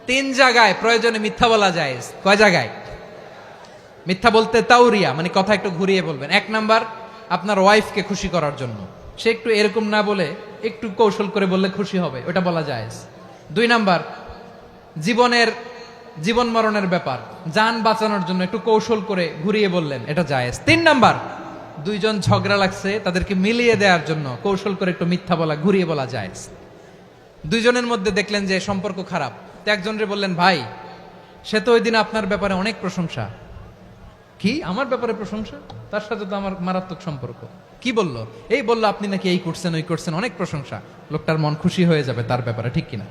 3 জায়গায় প্রয়োজনে মিথ্যা বলা যায়। কয় জায়গায় মিথ্যা বলতে? তাওরিয়া, মানে কথা একটু ঘুরিয়ে বলবেন। 1 নাম্বার, আপনার ওয়াইফকে খুশি করার জন্য, সে একটু এরকম না বলে একটু কৌশল করে বললে খুশি হবে, ওটা বলা যায়। 2 নাম্বার, জীবন মরণের ব্যাপার, জান বাঁচানোর জন্য একটু কৌশল করে ঘুরিয়ে বললেন, এটা জায়েজ। 3 নাম্বার, 2 জন ঝগড়া লাগছে, তাদেরকে মিলিয়ে দেওয়ার জন্য কৌশল করে একটু মিথ্যা বলা, ঘুরিয়ে বলা জায়েজ। 2 জনের মধ্যে দেখলেন যে সম্পর্ক খারাপ, তো একজনরে বললেন, ভাই সে তো ওই দিন আপনার ব্যাপারে অনেক প্রশংসা। কি আমার ব্যাপারে প্রশংসা? তার সাথে তো আমার মারাত্মক সম্পর্ক। কি বললো? এই বললো আপনি নাকি এই করছেন, ওই করছেন, অনেক প্রশংসা। লোকটার মন খুশি হয়ে যাবে তার ব্যাপারে, ঠিক কিনা?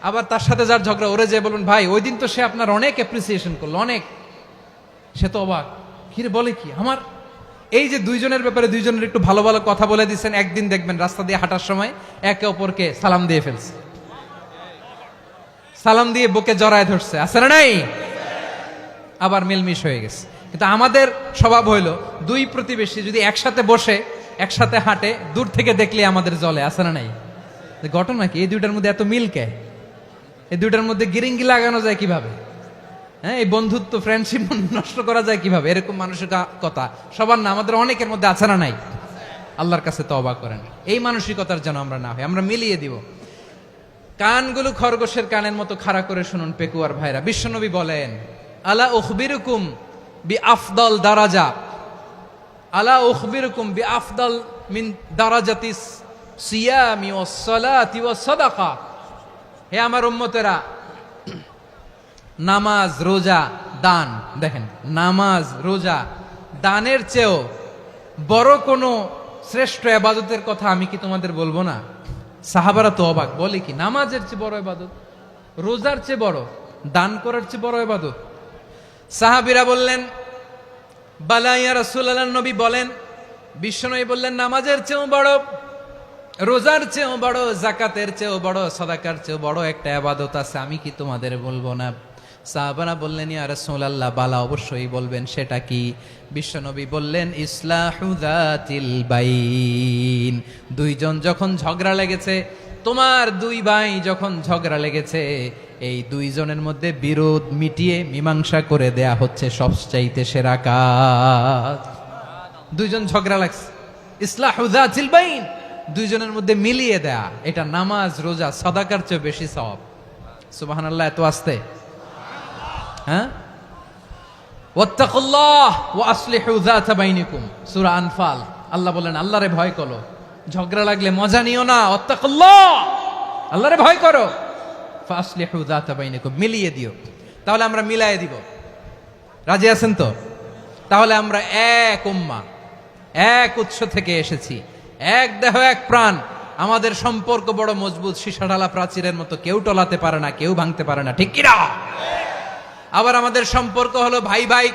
আবার তার সাথে যার ঝগড়া, ওরে যে বলুন, ভাই ওই দিন তো সে আপনার অনেক অ্যাপ্রিসিয়েশন করলো, অনেক। সে তো অবাক, কি রে বলে কি আমার? এই যে 2 জনের ব্যাপারে 2 জনের একটু ভালো ভালো কথা বলে দিচ্ছেন, একদিন দেখবেন রাস্তা দিয়ে হাঁটার সময় একে অপরকে সালাম দিয়ে ফেলছে, সালাম দিয়ে বুকে জড়ায় ধরছে, আছে না নাই? আবার মিলমিশ হয়ে গেছে। কিন্তু আমাদের স্বভাব হইলো, 2 প্রতিবেশী যদি একসাথে বসে একসাথে হাঁটে, দূর থেকে দেখলে আমাদের জলে, আছে না নাই? ঘটনা কি? এই 2টার মধ্যে এত মিল কে? এই 2টার মধ্যে গিরিঙ্গি লাগানো যায় কিভাবে? হ্যাঁ, এই বন্ধুত্ব, ফ্রেন্ডশিপ নষ্ট করা যায় কিভাবে? এরকম মানসিকতা সবার না, আমাদের অনেকের মধ্যে আছে না নাই? আল্লাহর কাছে তওবা করেন, এই মানসিকতার যেন আমরা না হই, আমরা মিলিয়ে দিব। কানগুলো খরগোশের কানের মতো খাড়া করে শুনুন পেকুয়ার ভাইরা। বিশ্বনবী বলেন, আলা উখবিরুকুম বি আফদল দারাজা, আলা উখবিরুকুম বি আফদল মিন দারাজাতিস সিয়ামি ওয়াস সালাতি ওয়াস সাদাকা। হে আমার উম্মতেরা, নামাজ, রোজা, দান, দেখেন নামাজ, রোজা, দানের চেয়েও বড় কোনো শ্রেষ্ঠ ইবাদতের কথা আমি কি তোমাদের বলবো না? সাহাবারা তো অবাক, বলে কি নামাজের চেয়ে বড় ইবাদত, রোজার চেয়ে বড়, দান করার চেয়ে বড় ইবাদত? সাহাবীরা বললেন বালা ইয়া রাসূলুল্লাহ, নবী বলেন। বিশ্বনবী বললেন নামাজের চেয়েও বড়, রোজার চেয়েও বড়, যাকাতের চেয়েও বড়, সাদাকার চেয়েও বড় একটা ইবাদত আছে, আমি কি তোমাদের বলবো না? সাহাবারা বললেন ইয়া রাসূলুল্লাহ, বালা অবশ্যই বলবেন, সেটা কি? বিশ্বনবী বললেন ইসলাহু যাতিল বাইন। দুইজন যখন ঝগড়া লেগেছে, তোমার দুই ভাই যখন ঝগড়া লেগেছে, এই দুইজনের মধ্যে বিরোধ মিটিয়ে মীমাংসা করে দেয়া হচ্ছে সবচাইতে সেরা কাজ। দুইজন ঝগড়া লাগছে, ইসলাহু যাতিল বাইন, দুইজনের মধ্যে মিলিয়ে দেয়া, এটা নামাজ, রোজা, সাদাকার চেয়ে বেশি সওয়াব। সুবহানাল্লাহ, এত আস্তে, হ্যাঁ? ওয়াত্তাকুল্লাহ ওয়া আসলিহু যাতা বাইনিকুম, সূরা আনফাল। আল্লাহ বলেন আল্লাহরে ভয় করো, ঝগড়া লাগলে মজা নিও না, ওয়াত্তাকুল্লাহ, আল্লাহরে ভয় করো, ফাসলিহু যাতা বাইনিকুম, মিলিয়ে দিও। তাহলে আমরা মিলায়ে দিব, রাজি আছেন তো? তাহলে আমরা এক উম্মাহ, এক উৎস থেকে এসেছি, এক দেহ এক প্রাণ, আমাদের সম্পর্ক বড় মজবুত, সীসাঢালা প্রাচীরের মতো, কেউ টলাতে পারে না, কেউ ভাঙতে পারে না, ঠিক কিনা? আবার আমাদের সম্পর্ক হলো ভাই ভাই,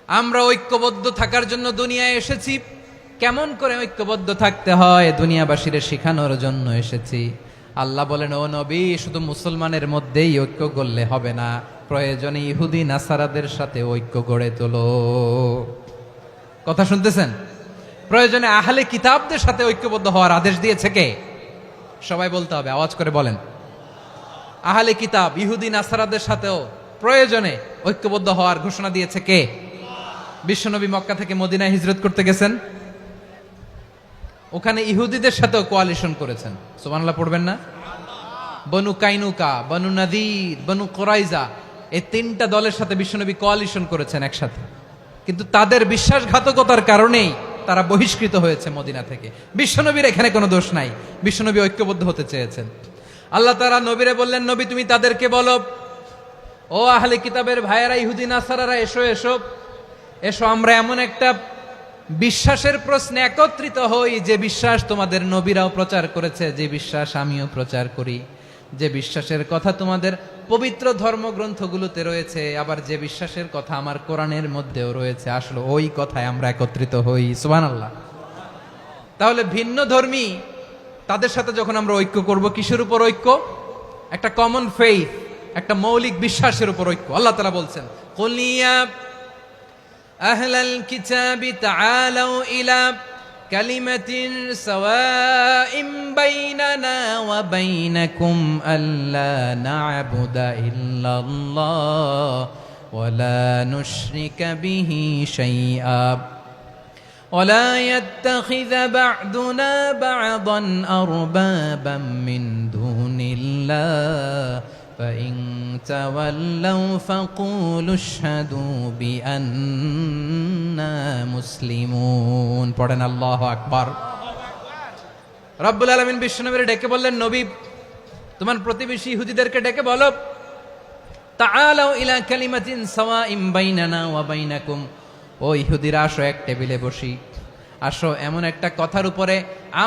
আমরা ঐক্যবদ্ধ থাকার জন্য দুনিয়ায় এসেছি। কেমন করে ঐক্যবদ্ধ থাকতে হয় দুনিয়াবাসীর শেখানোর জন্য এসেছি। আল্লাহ বলেন ও নবী, শুধু মুসলমানের মধ্যেই ঐক্য গড়লে হবে না, প্রয়োজনে ইহুদি নাসারাদের সাথে ঐক্য গড়ে তোলো। কথা শুনতেছেন? প্রয়োজনে আহলে কিতাবদের সাথে ঐক্যবদ্ধ হওয়ার আদেশ দিয়েছে কে? সবাই বলতে হবে, আওয়াজ করে বলেন। আহলে কিতাব ইহুদি নাসারাদের সাথেও প্রয়োজনে ঐক্যবদ্ধ হওয়ার ঘোষণা দিয়েছে কে? বিশ্বনবী মক্কা থেকে মদিনায় হিজরত করতে গেছেন, ওখানে ইহুদিদের সাথেও কোয়ালিশন করেছেন। সুবহানাল্লাহ পড়বেন না? বনু কাইনুকা, বনু নাদির, বনু কুরাইজা, এই তিনটা দলের সাথে বিশ্বনবী কোয়ালিশন করেছেন একসাথে, কিন্তু তাদের বিশ্বাসঘাতকতার কারণেই তারা বহিষ্কৃত হয়েছে মদিনা থেকে। বিশ্বনবীর এখানে কোনো দোষ নাই, বিশ্বনবী ঐক্যবদ্ধ হতে চেয়েছেন। আল্লাহ তাআলা নবীরে বললেন, নবী তুমি তাদেরকে বলো, ও আহলে কিতাবের ভাইয়েরা, ইহুদি নাসারারা, এসো এসো এসো, আমরা এমন একটা বিশ্বাসের প্রশ্নে একত্রিত হই, যে বিশ্বাস তোমাদের নবীরাও প্রচার করেছে, যে বিশ্বাস আমিও প্রচার করি, যে বিশ্বাসের কথা তোমাদের পবিত্র ধর্মগ্রন্থগুলোতে রয়েছে, আবার যে বিশ্বাসের কথা আমার কোরআনের মধ্যেও রয়েছে, আসলে ওই কথায় আমরা একত্রিত হই। সুবহানাল্লাহ। তাহলে ভিন্ন ধর্মী তাদের সাথে যখন আমরা ঐক্য করব, কিসের উপর ঐক্য? একটা কমন ফেইথ, একটা মৌলিক বিশ্বাসের উপর ঐক্য। আল্লাহ তাআলা বলছেন, কুল ইয়া আহলাল কিতাবি তাআলাউ ইলা কালিমাতিন সাওয়াইম বাইনানা ওয়া বাইনাকুম আল্লা না'বুদা ইল্লাল্লাহ ওয়া লা নুশরিকা বিহি শাইআ ولا يتخذ بعضنا بعضا أربابا من دون الله فإن تولوا فقولوا اشهدوا بأننا مسلمون। পড়েন আল্লাহু আকবার। রব্বুল আলামিন বিশ্বনবীর ডেকে বললেন, নবী তোমার প্রতিবেশী ইহুদিদেরকে ডেকে বলো, তাআলাউ ইলা কালিমাতিন সাওয়াইম বাইনানা ওয়া বাইনাকুম, ও ইহুদিরা আসো, এক টেবিলে বসি, আসো এমন একটা কথার উপরে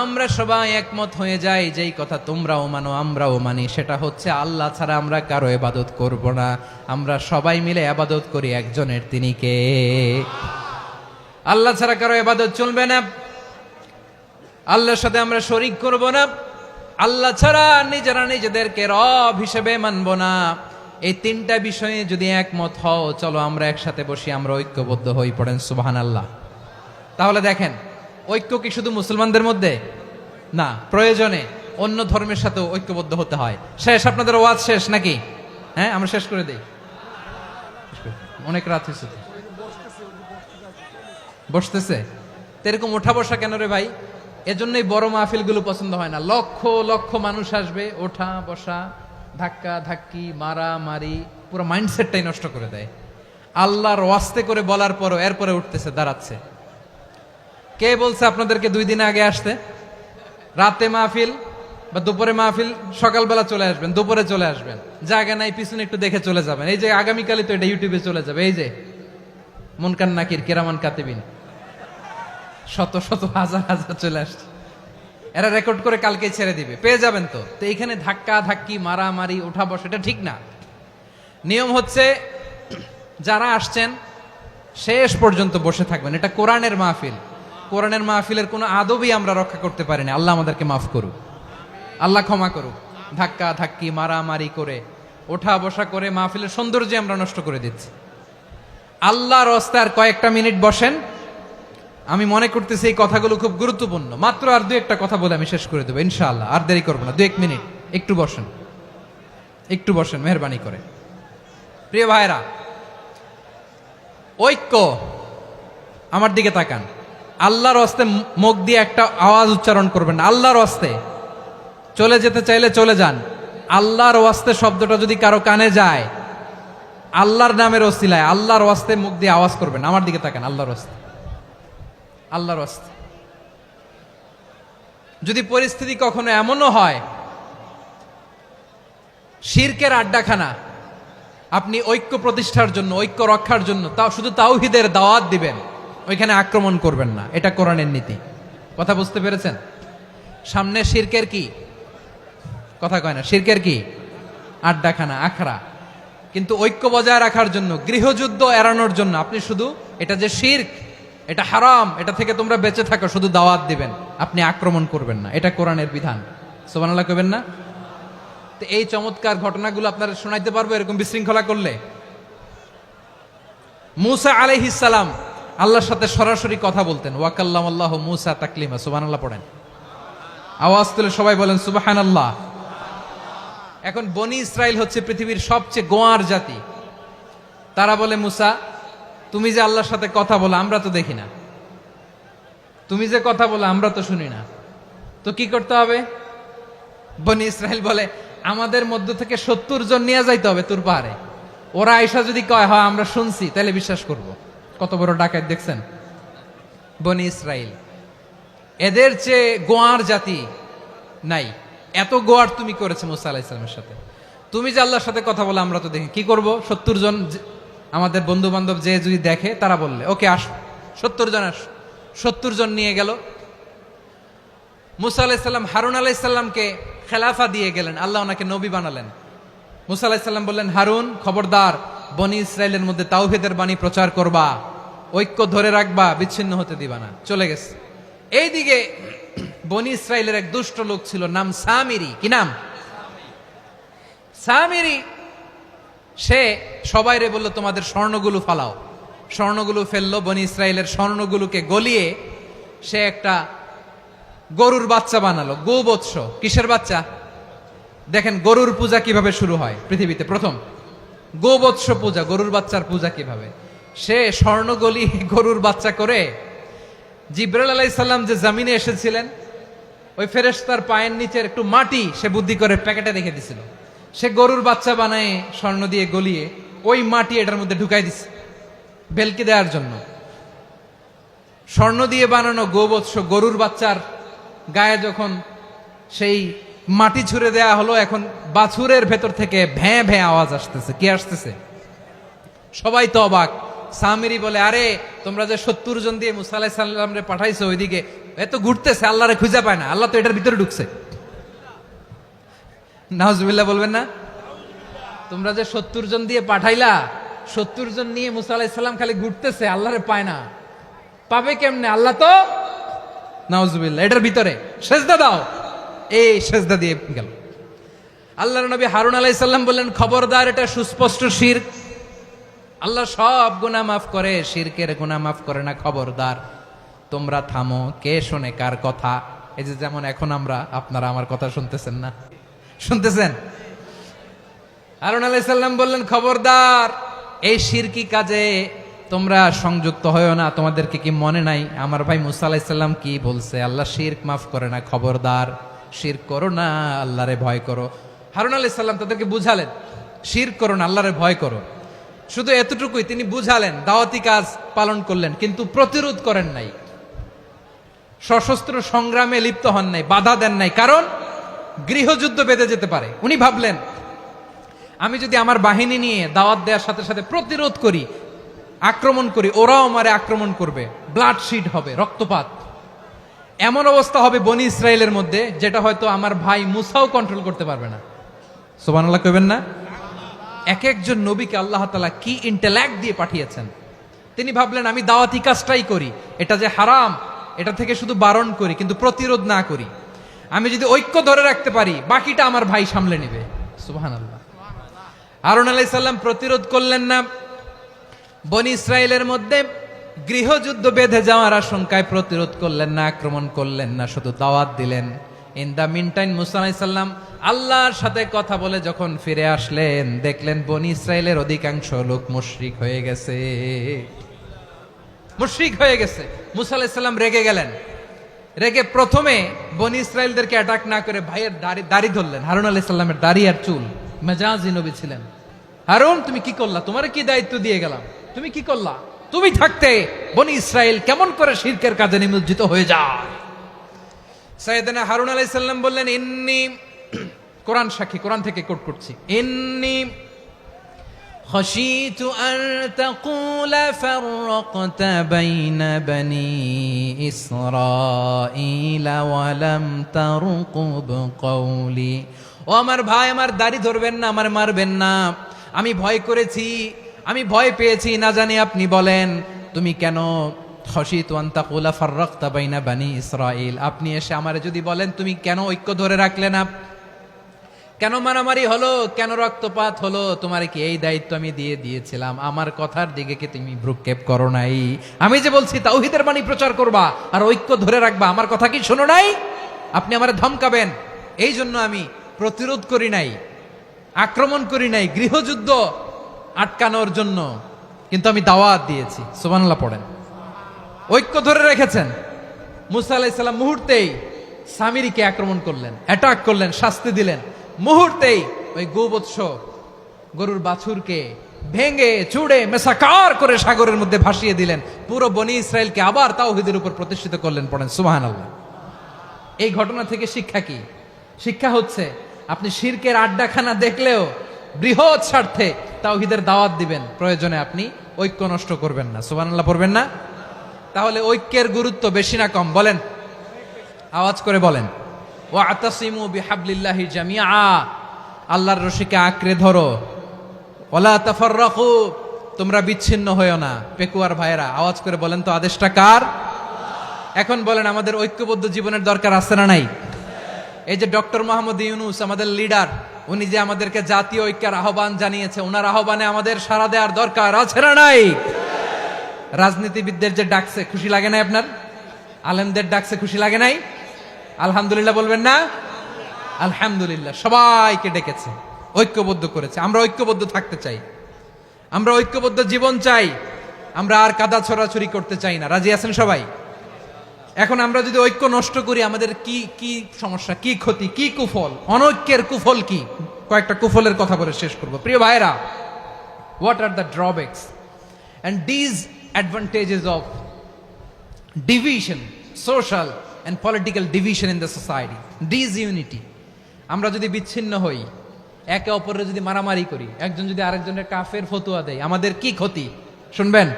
আমরা সবাই একমত হয়ে যাই, যেই কথা তোমরাও মানো আমরাও মানি, সেটা হচ্ছে আল্লাহ ছাড়া আমরা কারো ইবাদত করব না, আমরা সবাই মিলে ইবাদত করি একজনের, তিনি কে? আল্লাহ ছাড়া কারো ইবাদত চলবে না, আল্লাহর সাথে আমরা শরীক করব না, আল্লাহ ছাড়া নিজেরা নিজেদেরকে রব হিসেবে মানব না। এই তিনটা বিষয়ে যদি একমত হও, চলো আমরা একসাথে বসি, আমরা ঐক্যবদ্ধ হই। পড়েন সুবহানাল্লাহ। তাহলে দেখেন, ঐক্য কি শুধু মুসলমানদের মধ্যে না, প্রয়োজনে অন্য ধর্মের সাথে ঐক্যবদ্ধ হতে হয়। শেষ? আপনাদের ওয়াজ শেষ নাকি? হ্যাঁ, আমরা শেষ করে দেই, অনেক রাত হয়েছে। বসতেছে তো এরকম ওঠা বসা কেন রে ভাই? এজন্যই বড় মাহফিলগুলো পছন্দ হয় না। লক্ষ লক্ষ মানুষ আসবে, ওঠা বসা, ধাক্কা ধাক্কি, মারা মারি, পুরো মাইন্ডসেটটাই নষ্ট করে দেয়। আল্লাহর ওয়াস্তে করে বলার পরও এরপরে উঠতেছে, দাঁড়াচ্ছে। কে বলছে আপনাদেরকে 2 দিন আগে আসতে? রাতে মাহফিল বা দুপুরে মাহফিল, সকালবেলা চলে আসবেন, দুপুরে চলে আসবেন, জায়গা নাই পিছনে একটু দেখে চলে যাবেন। এই যে আগামীকালই তো এটা ইউটিউবে চলে যাবে, এই যে মুনকার নাকির কিরামান কাতিবিন, শত শত হাজার হাজার চলে আসছে। এরা রেকর্ড করে কালকে ছেড়ে দিবে, পেয়ে যাবেন। তো এইখানে ধাক্কা ধাক্কি মারামারি ওঠা বসা এটা ঠিক না। নিয়ম হচ্ছে যারা আসছেন শেষ পর্যন্ত বসে থাকবেন। এটা কোরআনের মাহফিল। কোরআনের মাহফিলের কোনো আদবই আমরা রক্ষা করতে পারিনি। আল্লাহ আমাদেরকে মাফ করুক, আল্লাহ ক্ষমা করুক। ধাক্কা ধাক্কি মারামারি করে ওঠা বসা করে মাহফিলের সৌন্দর্য আমরা নষ্ট করে দিচ্ছি। আল্লাহর রাস্তায় আর কয়েকটা মিনিট বসেন। আমি মনে করতেছি এই কথাগুলো খুব গুরুত্বপূর্ণ। মাত্র আর দু একটা কথা বলে আমি শেষ করে দেবো ইনশাআল্লাহ। আর দেরি করবো না, 2-1 মিনিট। একটু বসেন, একটু বসেন মেহরবানি করে। প্রিয় ভাইরা, ঐক্য, আমার দিকে তাকান। আল্লাহর রাস্তায় মুখ দিয়ে একটা আওয়াজ উচ্চারণ করবেন না। আল্লাহর রাস্তায় চলে যেতে চাইলে চলে যান। আল্লাহর ওয়াস্তে শব্দটা যদি কারো কানে যায়, আল্লাহর নামের ওসিলায় আল্লাহর ওয়াস্তে মুখ দিয়ে আওয়াজ করবেন। আমার দিকে তাকান। আল্লাহর ওয়াস্তে, আল্লাহর ওয়াস্তে। যদি পরিস্থিতি কখনো এমনও হয় শিরকের আড্ডাখানা, আপনি ঐক্য প্রতিষ্ঠার জন্য, ঐক্য রক্ষার জন্য তাও শুধু তাওহীদের দাওয়াত দিবেন, ওইখানে আক্রমণ করবেন না। এটা কোরআনের নীতি। কথা বুঝতে পেরেছেন? সামনে শিরকের কি কথা কয় না, শিরকের কি আড্ডাখানা, আখড়া। কিন্তু ঐক্য বজায় রাখার জন্য, গৃহযুদ্ধ এড়ানোর জন্য আপনি শুধু এটা যে শিরক, এটা হারাম, এটা থেকে তোমরা বেঁচে থাকো, শুধু দাওয়াত দিবেন, আপনি আক্রমণ করবেন না। এটা কোরআনের বিধান। সুবহানাল্লাহ কইবেন না? তো এই চমৎকার ঘটনাগুলো আপনারা শোনাইতে পারবো এরকম বিশৃঙ্খলা করলে? মূসা আলাইহিস সালাম আল্লাহর সাথে সরাসরি কথা বলতেন। ওয়াকাল্লামাল্লাহু মূসা তাকলিমা। সুবহানাল্লাহ পড়েন। আওয়াজ তুলে সবাই বলেন সুবহানাল্লাহ। এখন বনি ইসরাইল হচ্ছে পৃথিবীর সবচেয়ে গোয়ার জাতি। তারা বলে, মূসা তুমি যে আল্লাহর সাথে কথা বলো আমরা তো দেখি না, তুমি যে কথা বলো আমরা তো শুনি না, তো কি করতে হবে? বনি ইসরাইল বলে, আমাদের মধ্য থেকে 70 জন নিয়ে যাইতে হবে তুর পাহাড়ে। ওরা আয়সা যদি কয় হয় আমরা শুনছি, তাহলে বিশ্বাস করব। কত বড় ডাকাত দেখছেন বনি ইসরাইল। এদের চেয়ে গোয়ার জাতি নাই। এত গোয়ার তুমি করেছে মূসা আলাইহিস সালামের সাথে। তুমি যে আল্লাহর সাথে কথা বলে আমরা তো দেখি, কি করব? 70 জন আমাদের বন্ধু বান্ধব যে যদি দেখে, তারা বললে ওকে আস, 70 জন আস। 70 জন নিয়ে গেল। মূসা আলাইহিস সালাম হারুন আলাইহিস সালামকে খেলাফা দিয়ে গেলেন। আল্লাহ ওনাকে নবী বানালেন। মূসা আলাইহিস সালাম বললেন, হারুন খবরদার, বনি ইসরাইলের মধ্যে তাওহীদের বাণী প্রচার করবা, ঐক্য ধরে রাখবা, বিচ্ছিন্ন হতে দিবা না। চলে গেছে। এইদিকে বনি ইসরাইলের এক দুষ্ট লোক ছিল, নাম সামিরি। কি নাম? সামিরি। সে সবাইরে বলল, তোমাদের স্বর্ণগুলো ফালাও। স্বর্ণগুলো ফেললো। বনি ইসরাইলের স্বর্ণগুলোকে গলিয়ে সে একটা গরুর বাচ্চা বানালো। গোবৎস। কিসের বাচ্চা? দেখেন গরুর পূজা কিভাবে শুরু হয় পৃথিবীতে প্রথম। গোবৎস পূজা, গরুর বাচ্চার পূজা কিভাবে। সে স্বর্ণ গলি গরুর বাচ্চা করে, জিবরাইল আলাইহিস সালাম যে জমিনে এসেছিলেন, ওই ফেরেশতার পায়ের নিচের একটু মাটি সে বুদ্ধি করে প্যাকেটে রেখে দিছিল। সে গরুর বাচ্চা বানায় স্বর্ণ দিয়ে গলিয়ে ওই মাটি এটার মধ্যে ঢুকাই দিছে বেলকে দেওয়ার জন্য। স্বর্ণ দিয়ে বানানো গোবৎস গরুর বাচ্চার গায়ে যখন সেই মাটি ছুঁড়ে দেয়া হলো, এখন বাছুরের ভেতর থেকে ভ্যাঁ ভ্যাঁ আওয়াজ আসতেছে। কি আসতেছে? সবাই তো অবাক। সামিরি বলে, আরে তোমরা যে 70 জন দিয়ে মূসা আলাইহিস সালামরে পাঠাইছো ওইদিকে, এত ঘুরতেছে, আল্লাহরে খুঁজে পায় না, আল্লাহ তো এটার ভিতরে ঢুকছে। নাউজুবিল্লাহ বলবেন না? তোমরা যে 70 জন দিয়ে পাঠাইলা, 70 জন নিয়ে মূসা আলাইহিস সালাম খালি ঘুরতেছে, আল্লাহরে পায় না। পাবে কেমনে? আল্লাহ তো, নাউজুবিল্লাহ, এটার ভিতরে সেজদা দাও। এই সেজদা দিয়ে গেল। আল্লাহর নবী হারুন আলাইহিস সালাম বললেন, খবরদার, এটা সুস্পষ্ট শিরক। আল্লাহ সব গুনাহ মাফ করে, শিরকের গুনাহ মাফ করে না। খবরদার, তোমরা থামো। কে শোনে কার কথা? এই যে যেমন এখন আপনারা আমার কথা শুনতেছেন না? শুনতেছেন? হারুন আলাইহিস সালাম বললেন, খবরদার, এই শিরকি কাজে তোমরা সংযুক্ত হয়েও না। তোমাদেরকে কি মনে নাই আমার ভাই মূসা আলাইহিস সালাম কি বলছে? আল্লাহ শিরক মাফ করে না। খবরদার, শিরক করো না, আল্লাহরে ভয় করো। হারুন আলাইহিস সালাম তাদেরকে বুঝালেন, শিরক করো না, আল্লাহরে ভয় করো। শুধু এতটুকুই তিনি বুঝালেন, দাওয়াতি কাজ পালন করলেন, কিন্তু প্রতিরোধ করেন নাই, সশস্ত্র সংগ্রামে লিপ্ত হন নাই, বাধা দেন নাই। কারণ গৃহযুদ্ধ বেঁধে যেতে পারে। উনি ভাবলেন, আমি যদি আমার বাহিনী নিয়ে দাওয়াত দেওয়ার সাথে সাথে প্রতিরোধ করি, আক্রমণ করি, ওরাও আমারে আক্রমণ করবে, ব্লাড শিড হবে, রক্তপাত। এমন অবস্থা হবে বনি ইসরায়েলের মধ্যে যেটা হয়তো আমার ভাই মুসাও কন্ট্রোল করতে পারবে না। সুবহানাল্লাহ কইবেন না? এক একজন নবীকে আল্লাহ তাআলা কি ইন্টেলেক্ট দিয়ে পাঠিয়েছেন। তিনি ভাবলেন আমি দাওয়াতি কাজটাই করি, এটা যে হারাম এটা থেকে শুধু বারণ করি কিন্তু প্রতিরোধ না করি। আমি যদি ঐক্য ধরে রাখতে পারি বাকিটা আমার ভাই সামলে নেবে। সুবহানাল্লাহ। হারুন আলাইহিস সালাম প্রতিরোধ করলেন না, বনি ইসরায়েলের মধ্যে গৃহযুদ্ধ বেঁধে যাওয়ার আশঙ্কায় প্রতিরোধ করলেন না, আক্রমণ করলেন না, শুধু দাওয়াত দিলেন। ইন দা মিন টাইম মুসা আলাইহিস সালাম আল্লাহর সাথে কথা বলে যখন ফিরে আসলেন, দেখলেন বনি ইসরায়েলের অধিকাংশ লোক মুশরিক হয়ে গেছে। মুশরিক হয়ে গেছে। মুসা আলাইহিস সালাম রেগে গেলেন। রেগে প্রথমে বনি ইসরায়েলদেরকে অ্যাটাক না করে ভাইয়ের দাড়ি ধরলেন। হারুন আলাইহিস সালামের দাড়ি আর চুল। মেজাজি নবী ছিলেন। হারুন তুমি কি করলা? তোমারে কি দায়িত্ব দিয়ে গেলাম, তুমি কি করলা? তুমি থাকতে বনি ইসরায়েল কেমন করে শিরকের কাজে নিমজ্জিত হয়ে যায়? সাইয়েদনা হারুন আলাইহিস সালাম বললেন, ইন্নী, কোরআন সাক্ষী, কোরআন থেকে কোট করছি, ইন্নী খাশীতু আন তাকুলা ফাররাকতা বাইনা বনি ইসরাঈল ওয়া লাম তারকুব কওলি। ও আমার ভাই, আমার দাড়ি ধরবেন না, আমার মারবেন না। আমি ভয় করেছি, আমি ভয় পেয়েছি, না জানি আপনি বলেন তুমি কেন খাশীতু আন তাকুলা ফাররাকতা বাইনা বনি ইসরাঈল, আপনি এসে আমারে যদি বলেন তুমি কেন ঐক্য ধরে রাখলে না, কেন মারামারি হলো, কেন রক্তপাত হলো, তোমারে কি এই দায়িত্ব আমি দিয়ে দিয়েছিলাম? আমার কথার দিকে কি তুমি ভ্রুক্ষেপ করো নাই? আমি যে বলছি তাওহীদের বাণী প্রচার করবা আর ঐক্য ধরে রাখবা, আমার কথা কি শোনো নাই? আপনি আমারে ধমকাবেন, এই জন্য আমি প্রতিরোধ করি নাই, আক্রমণ করি নাই, গৃহযুদ্ধ আটকানোর জন্য কিন্তু আমি দাওয়াত দিয়েছি। সুবহানাল্লাহ পড়েন। ঐক্য ধরে রেখেছেন। মুসা আলাইহিস সালাম মুহূর্তেই সামিরীকে আক্রমণ করলেন, অ্যাটাক করলেন, শাস্তি দিলেন। মুহূর্তেই ওই গোবৎস গরুর বাছুরকে ভেঙে চুড়ে মেসাকার করে সাগরের মধ্যে ভাসিয়ে দিলেন। পুরো বনি ইসরায়েলকে আবার তাওহীদের উপর প্রতিষ্ঠিত করলেন। পড়েন সুবহানাল্লাহ। এই ঘটনা থেকে শিক্ষা কি? শিক্ষা হচ্ছে আপনি শিরকের আড্ডাখানা দেখলেও বৃহৎ স্বার্থে তাওহীদের দাওয়াত দিবেন, প্রয়োজনে আপনি ঐক্য নষ্ট করবেন না। সুবহানাল্লাহ পড়বেন না? তাহলে ঐক্যের গুরুত্ব বেশি না কম? বলেন, আওয়াজ করে বলেন। ওয়াতাসিমু বিহাবলিল্লাহি জামিআ, আল্লাহর রশিকে আঁকড়ে ধরো। ওয়ালা তাফাররাকু, তোমরা বিচ্ছিন্ন হয়ো না। পেকুয়ার ভাইয়েরা আওয়াজ করে বলেন তো, আদেশটা কার? এখন বলেন আমাদের ঐক্যবদ্ধ জীবনের দরকার আছে না নাই? এই যে ডক্টর মোহাম্মদ ইউনূস আমাদের লিডার, উনি যে আমাদেরকে জাতীয় ঐক্যের আহ্বান জানিয়েছে, ওনার আহ্বানে আমাদের সাড়া দেওয়ার দরকার আছে না নাই? রাজনীতিবিদদের যে ডাকছে, খুশি লাগে নাই আপনার? আলেমদের ডাকছে, খুশি লাগে নাই? আলহামদুলিল্লাহ বলবেন না? আলহামদুলিল্লাহ। সবাইকে ডেকেছে, ঐক্যবদ্ধ করেছে। আমরা ঐক্যবদ্ধ থাকতে চাই, আমরা ঐক্যবদ্ধ জীবন চাই, আমরা আর কাদা ছড়াছড়ি করতে চাই না। রাজি আছেন সবাই? এখন আমরা যদি ঐক্য নষ্ট করি আমাদের কি কি সমস্যা, কি ক্ষতি, কি কুফল? অনৈক্যের কুফল কি? কয়েকটা কুফলের কথা বলে শেষ করব। প্রিয় ভাইরা, what are the drawbacks and disadvantages of division, social and political division in the society, disunity? আমরা যদি বিচ্ছিন্ন হই, একে অপরের যদি মারামারি করি, একজন যদি আরেকজনের কাফের ফতোয়া দেয়, আমাদের কি ক্ষতি? শুনবেন?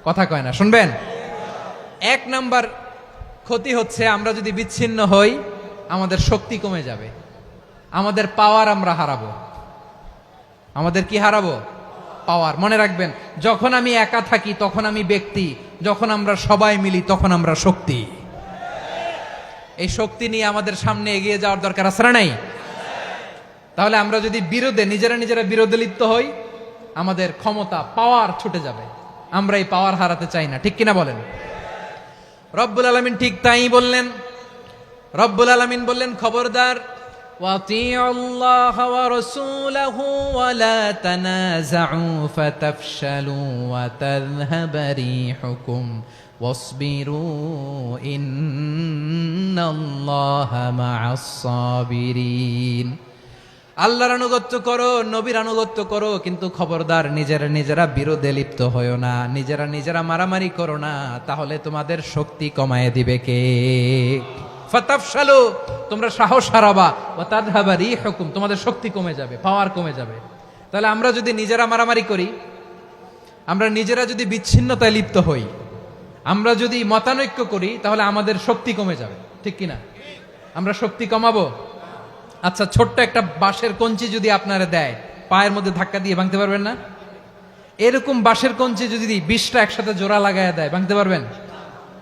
কথা কয় না, শুনবেন? এক নাম্বার ক্ষতি হচ্ছে আমরা যদি বিচ্ছিন্ন হই আমাদের শক্তি কমে যাবে, আমাদের পাওয়ার আমরা হারাবো। আমাদের কি হারাবো? পাওয়ার। মনে রাখবেন, যখন আমি একা থাকি তখন আমি ব্যক্তি, যখন আমরা সবাই মিলি তখন আমরা শক্তি। এই শক্তি নিয়ে আমাদের সামনে এগিয়ে যাওয়ার দরকার আছে না নাই? তাহলে আমরা যদি নিজেরা বিরোধে লিপ্ত হই, আমাদের ক্ষমতা, পাওয়ার ছুটে যাবে। আমরা এই পাওয়ার হারাতে চাই না, ঠিক কিনা বলেন? রব্বুল আলামিন ঠিক তাই বললেন। রব্বুল আলামিন বললেন, খবরদার, ওয়াতিউল্লাহ ওয়া রাসূলাহু ওয়া লা তানাযাউ ফাতাফশালু ওয়া তাযহাবা রিহুকুম ওয়াসবিরু ইন্নাল্লাহা মা'আস সাবিরিন। আল্লাহর আনুগত্য করো, নবীর আনুগত্য করো, কিন্তু খবরদার নিজেরা বিরোধে লিপ্ত হয়ো না, নিজেরা মারামারি করো না, তাহলে তোমাদের শক্তি কমায় দিবে কে? ফাতাফশালু, তোমরা সাহস হারাবা, ওয়া তাযহাবা রিহুকুম, তোমাদের শক্তি কমে যাবে, পাওয়ার কমে যাবে। তাহলে আমরা যদি নিজেরা মারামারি করি, আমরা নিজেরা যদি বিচ্ছিন্নতায় লিপ্ত হই, আমরা যদি মতানৈক্য করি তাহলে আমাদের শক্তি কমে যাবে, ঠিক কিনা? আমরা শক্তি কমাবো। আচ্ছা, ছোট্ট একটা বাঁশের কঞ্চি যদি আপনারা দেয়, পায়ের মধ্যে ধাক্কা দিয়ে ভাঙতে পারবেন না? এরকম বাঁশের কঞ্চি যদি 20টা একসাথে জোড়া লাগায় দেয়, ভাঙতে পারবেন?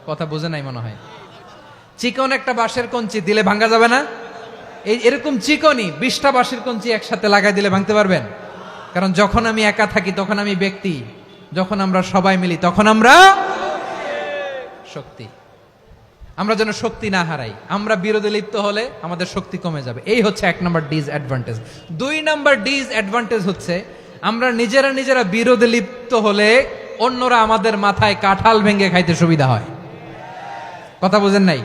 কথা বোঝে নাই মনে হয়। চিকন একটা বাঁশের কঞ্চি দিলে ভাঙা যাবে না? এরকম চিকনই 20টা বাঁশের কঞ্চি একসাথে লাগাই দিলে ভাঙতে পারবেন? কারণ যখন আমি একা থাকি তখন আমি ব্যক্তি, যখন আমরা সবাই মিলি তখন আমরা শক্তি। আমরা যেন শক্তি না হারাই। আমরা বিরোধে লিপ্ত হলে আমাদের শক্তি কমে যাবে। এই হচ্ছে 1 নম্বর ডিসঅ্যাডভান্টেজ। 2 নম্বর ডিসঅ্যাডভান্টেজ হচ্ছে আমরা নিজেরা বিরোধে লিপ্ত হলে অন্যরা আমাদের মাথায় কাঁঠাল ভেঙে খাইতে সুবিধা হয়। কথা বুঝেন নাই?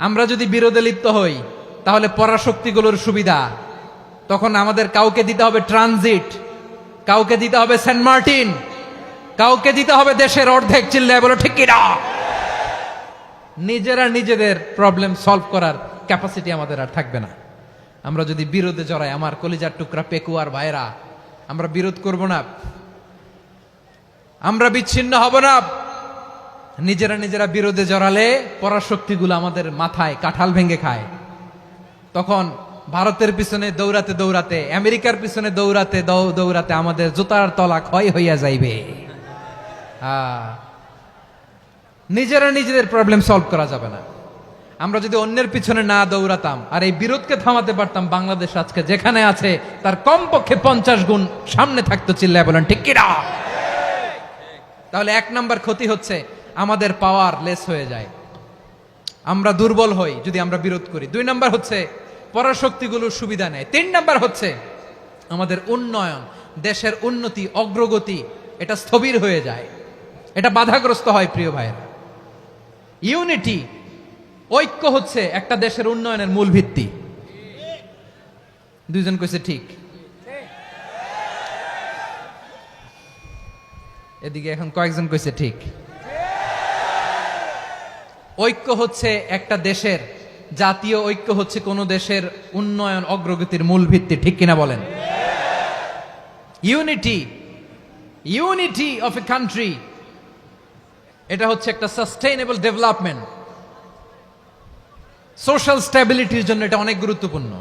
আমরা যদি বিরোধে লিপ্ত হই তাহলে পরাশক্তিগুলোর সুবিধা, তখন আমাদের কাউকে দিতে হবে ট্রানজিট, কাউকে দিতে হবে সেন্ট মার্টিন, কাউকে দিতে হবে দেশের অর্ধেক। চিল্লায় বলো ঠিক কিনা? নিজেরা নিজেদের প্রবলেম সলভ করার ক্যাপাসিটি আমাদের আর থাকবে না। আমরা যদি বিরোধে জড়াই, আমার কলিজার টুকরা পেকুয়ার ভাইরা, আমরা বিরোধ করব না, আমরা বিচ্ছিন্ন হব না। নিজেরা বিরোধে জড়ালে পরাশক্তিগুলো আমাদের মাথায় কাঁঠাল ভেঙে খায়। তখন ভারতের পিছনে দৌড়াতে দৌড়াতে, আমেরিকার পিছনে দৌড়াতে দৌড়াতে আমাদের জুতার তলা ক্ষয় হইয়া যাইবে। নিজেরা নিজেদের প্রবলেম সলভ করা যাবে না। আমরা যদি অন্যের পিছনে না দৌড়াতাম আর এই বিরোধকে থামাতে পারতাম, বাংলাদেশ আজকে যেখানে আছে তার কমপক্ষে 50 গুণ সামনে থাকতো। চিল্লায় বলেন ঠিক কিনা? তাহলে 1 নাম্বার ক্ষতি হচ্ছে আমাদের পাওয়ার লেস হয়ে যায়, আমরা দুর্বল হই যদি আমরা বিরোধ করি। 2 নাম্বার হচ্ছে পরাশক্তিগুলোর সুবিধা নেয়। 3 নাম্বার হচ্ছে আমাদের উন্নয়ন, দেশের উন্নতি, অগ্রগতি এটা স্থবির হয়ে যায়, এটা বাধাগ্রস্ত হয়। প্রিয় ভাইয়েরা, ইউনিটি, ঐক্য হচ্ছে একটা দেশের উন্নয়নের মূল ভিত্তি। 2 জন কইছে ঠিক। এদিকে এখন কয়েকজন কইছে ঠিক। ঐক্য হচ্ছে একটা দেশের, জাতীয় ঐক্য হচ্ছে কোন দেশের উন্নয়ন অগ্রগতির মূল ভিত্তি, ঠিক কিনা বলেন? ইউনিটি অফ এ কান্ট্রি, এটা হচ্ছে একটা সাস্টেইনেবল ডেভেলপমেন্ট, সোশ্যাল স্ট্যাবিলিটির জন্য এটা অনেক গুরুত্বপূর্ণ।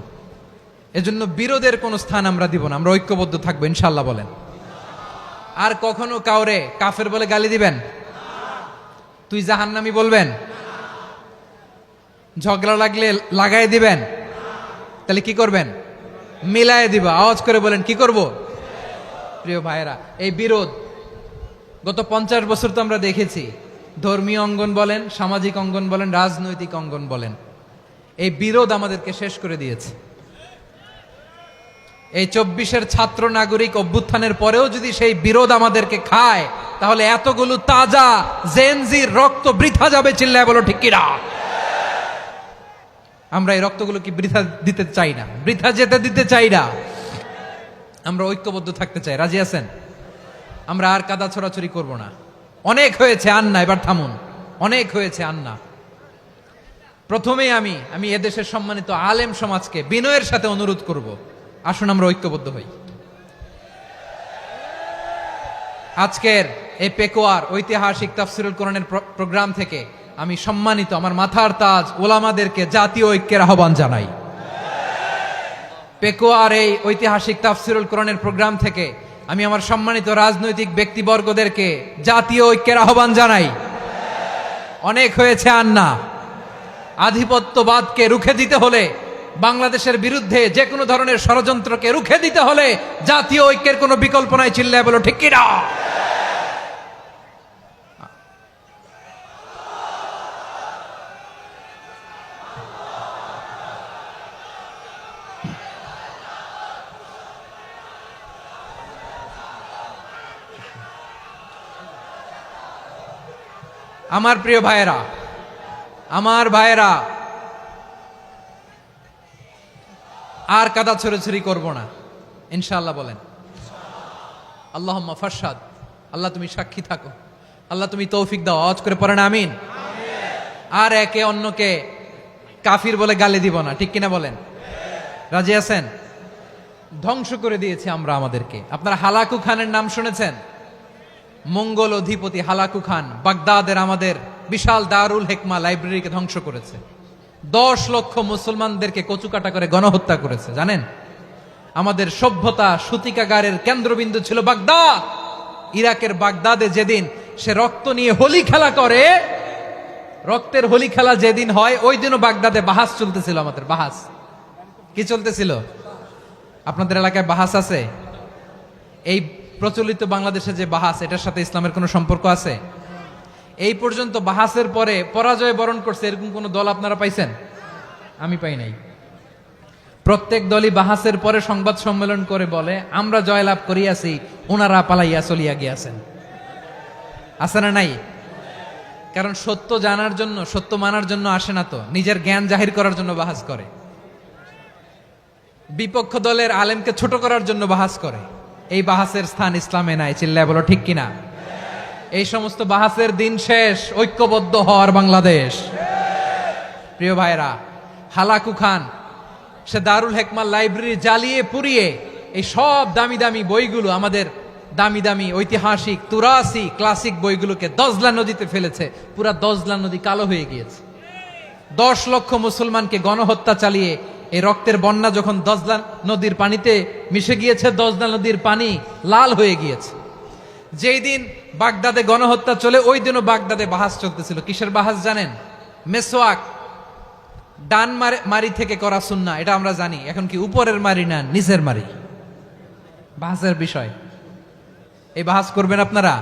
এজন্য বিরোধের কোনো স্থান আমরা দিব না, আমরা ঐক্যবদ্ধ থাকবো ইনশাআল্লাহ বলেন। আর কখনো কাউরে কাফের বলে গালি দিবেন? তুই জাহান্নামী বলবেন? ঝগড়া লাগলে লাগাই দিবেন? তাহলে কি করবেন? মিলায় দিবা। আওয়াজ করে বলেন কি করব? প্রিয় ভাইয়েরা, এই বিরোধ গত 50 বছর তো আমরা দেখেছি, ধর্মীয় অঙ্গন বলেন, সামাজিক অঙ্গন বলেন, রাজনৈতিক অঙ্গন বলেন, এই বিরোধ আমাদেরকে শেষ করে দিয়েছে। এই 24-এর ছাত্র নাগরিক অভ্যুত্থানের পরেও যদি সেই বিরোধ আমাদেরকে খায়, তাহলে এতগুলো তাজা জেনজির রক্ত বৃথা যাবে। চিল্লায় বলো ঠিক কিনা? আমরা এই রক্তগুলো কি বৃথা দিতে চাই না, বৃথা যেতে দিতে চাই না। আমরা ঐক্যবদ্ধ থাকতে চাই। রাজি আছেন? আমরা আর কাদা ছড়াছড়ি করব না। অনেক হয়েছে আন্না, এবার থামুন। অনেক হয়েছে আন্না। প্রথমেই আমি এদেশের সম্মানিত আলেম সমাজকে বিনয়ের সাথে অনুরোধ করব, আসুন আমরা ঐক্যবদ্ধ হই। আজকের এই পেকুয়ার ঐতিহাসিক তাফসিরুল কোরআনের প্রোগ্রাম থেকে আমি সম্মানিত আমার মাথার তাজ ওলামাদেরকে জাতীয় ঐক্যের আহ্বান জানাই। পেকুয়ার এই ঐতিহাসিক তাফসিরুল কোরআনের প্রোগ্রাম থেকে আমি আমার সম্মানিত রাজনৈতিক ব্যক্তিবর্গদেরকে জাতীয় ঐক্যের আহ্বান জানাই। অনেক হয়েছে আন্না। আধিপত্যবাদকে রুখে দিতে হলে, বাংলাদেশের বিরুদ্ধে যে কোনো ধরনের ষড়যন্ত্রকে রুখে দিতে হলে জাতীয় ঐক্যের কোনো বিকল্প নাই। চিল্লায় বলো ঠিক কিনা? আমার প্রিয় ভাইয়েরা, আমার ভাইয়েরা, আর কাদা ছড়াছড়ি করব না ইনশাআল্লাহ বলেন। আল্লাহুম্মা ফারশাদ। আল্লাহ তুমি সাক্ষী থাকো, আল্লাহ তুমি তৌফিক দাও। আওয়াজ করে পড়েন আমিন। আর একে অন্যকে কাফির বলে গালি দিব না, ঠিক কিনা বলেন? রাজি আছেন? ধ্বংস করে দিয়েছি আমরা আমাদেরকে। আপনারা হালাকু খানের নাম শুনেছেন? মঙ্গল অধিপতি হালাকু খান বাগদাদের আমাদের বিশাল দারুল হেকমা লাইব্রেরিকে ধ্বংস করেছে। 10 লক্ষ মুসলমানদেরকে কচুকাটা করে গণহত্যা করেছে। জানেন, আমাদের সভ্যতা সূতিকাগারের কেন্দ্রবিন্দু ছিল বাগদাদ। ইরাকের বাগদাদে যেদিন সে রক্ত নিয়ে হোলি খেলা করে, রক্তের হোলি খেলা যেদিন হয়, ওই দিনও বাগদাদে বাহাস চলতেছিল। আমাদের বাহাস কি চলতেছিল? আপনাদের এলাকায় বাহাস আছে? এই প্রচলিত বাংলাদেশে যে বাহাস, এটার সাথে ইসলামের কোনো সম্পর্ক আছে? এই পর্যন্ত বাহাসের পরে পরাজয় বরণ করছে এরকম কোন দল আপনারা পাইছেন? আমি পাই নাই। প্রত্যেক দলই বাহাসের পরে সংবাদ সম্মেলন করে বলে, আমরা জয়লাভ করিয়াছি, ওনারা পালাইয়া চলিয়া গিয়াছেন। আছে না নাই? কারণ সত্য জানার জন্য, সত্য মানার জন্য আসে না তো, নিজের জ্ঞান জাহির করার জন্য বাহাস করে। বিপক্ষ দলের আলেমকে ছোট করার জন্য বাহাস করে। এই বাহাসের স্থান ইসলামে নাই। চিল্লায় বলো ঠিক কিনা? এই সমস্ত বাহাসের দিন শেষ। ঐক্যবদ্ধ হওয়ার বাংলাদেশ। প্রিয় ভাইরা, হালাকু খান সে দারুল হেকমা লাইব্রেরি জ্বালিয়ে পুড়িয়ে এই সব দামি দামি বইগুলো, আমাদের দামি দামি ঐতিহাসিক তুরাসি ক্লাসিক বইগুলোকে দজলা নদীতে ফেলেছে। পুরা দজলা নদী কালো হয়ে গিয়েছে। 10 লক্ষ মুসলমানকে গণহত্যা চালিয়ে এই রক্তের বন্যা যখন দজলা নদীর পানিতে মিশে গিয়েছে, দজলা নদীর পানি লাল হয়ে গিয়েছে। যেই দিন বাগদাদে গণহত্যা চলে, ওই দিনও বাগদাদে বাহাস চলতেছিল। কিসের বাহাস জানেন? মেসওয়াক, ডান মারি থেকে করা সুন্নাহ, এটা আমরা জানি। এখন কি উপরের মারি না নিচের মারি? বাহাসের বিষয়। এই বাহাস করবেন আপনারা?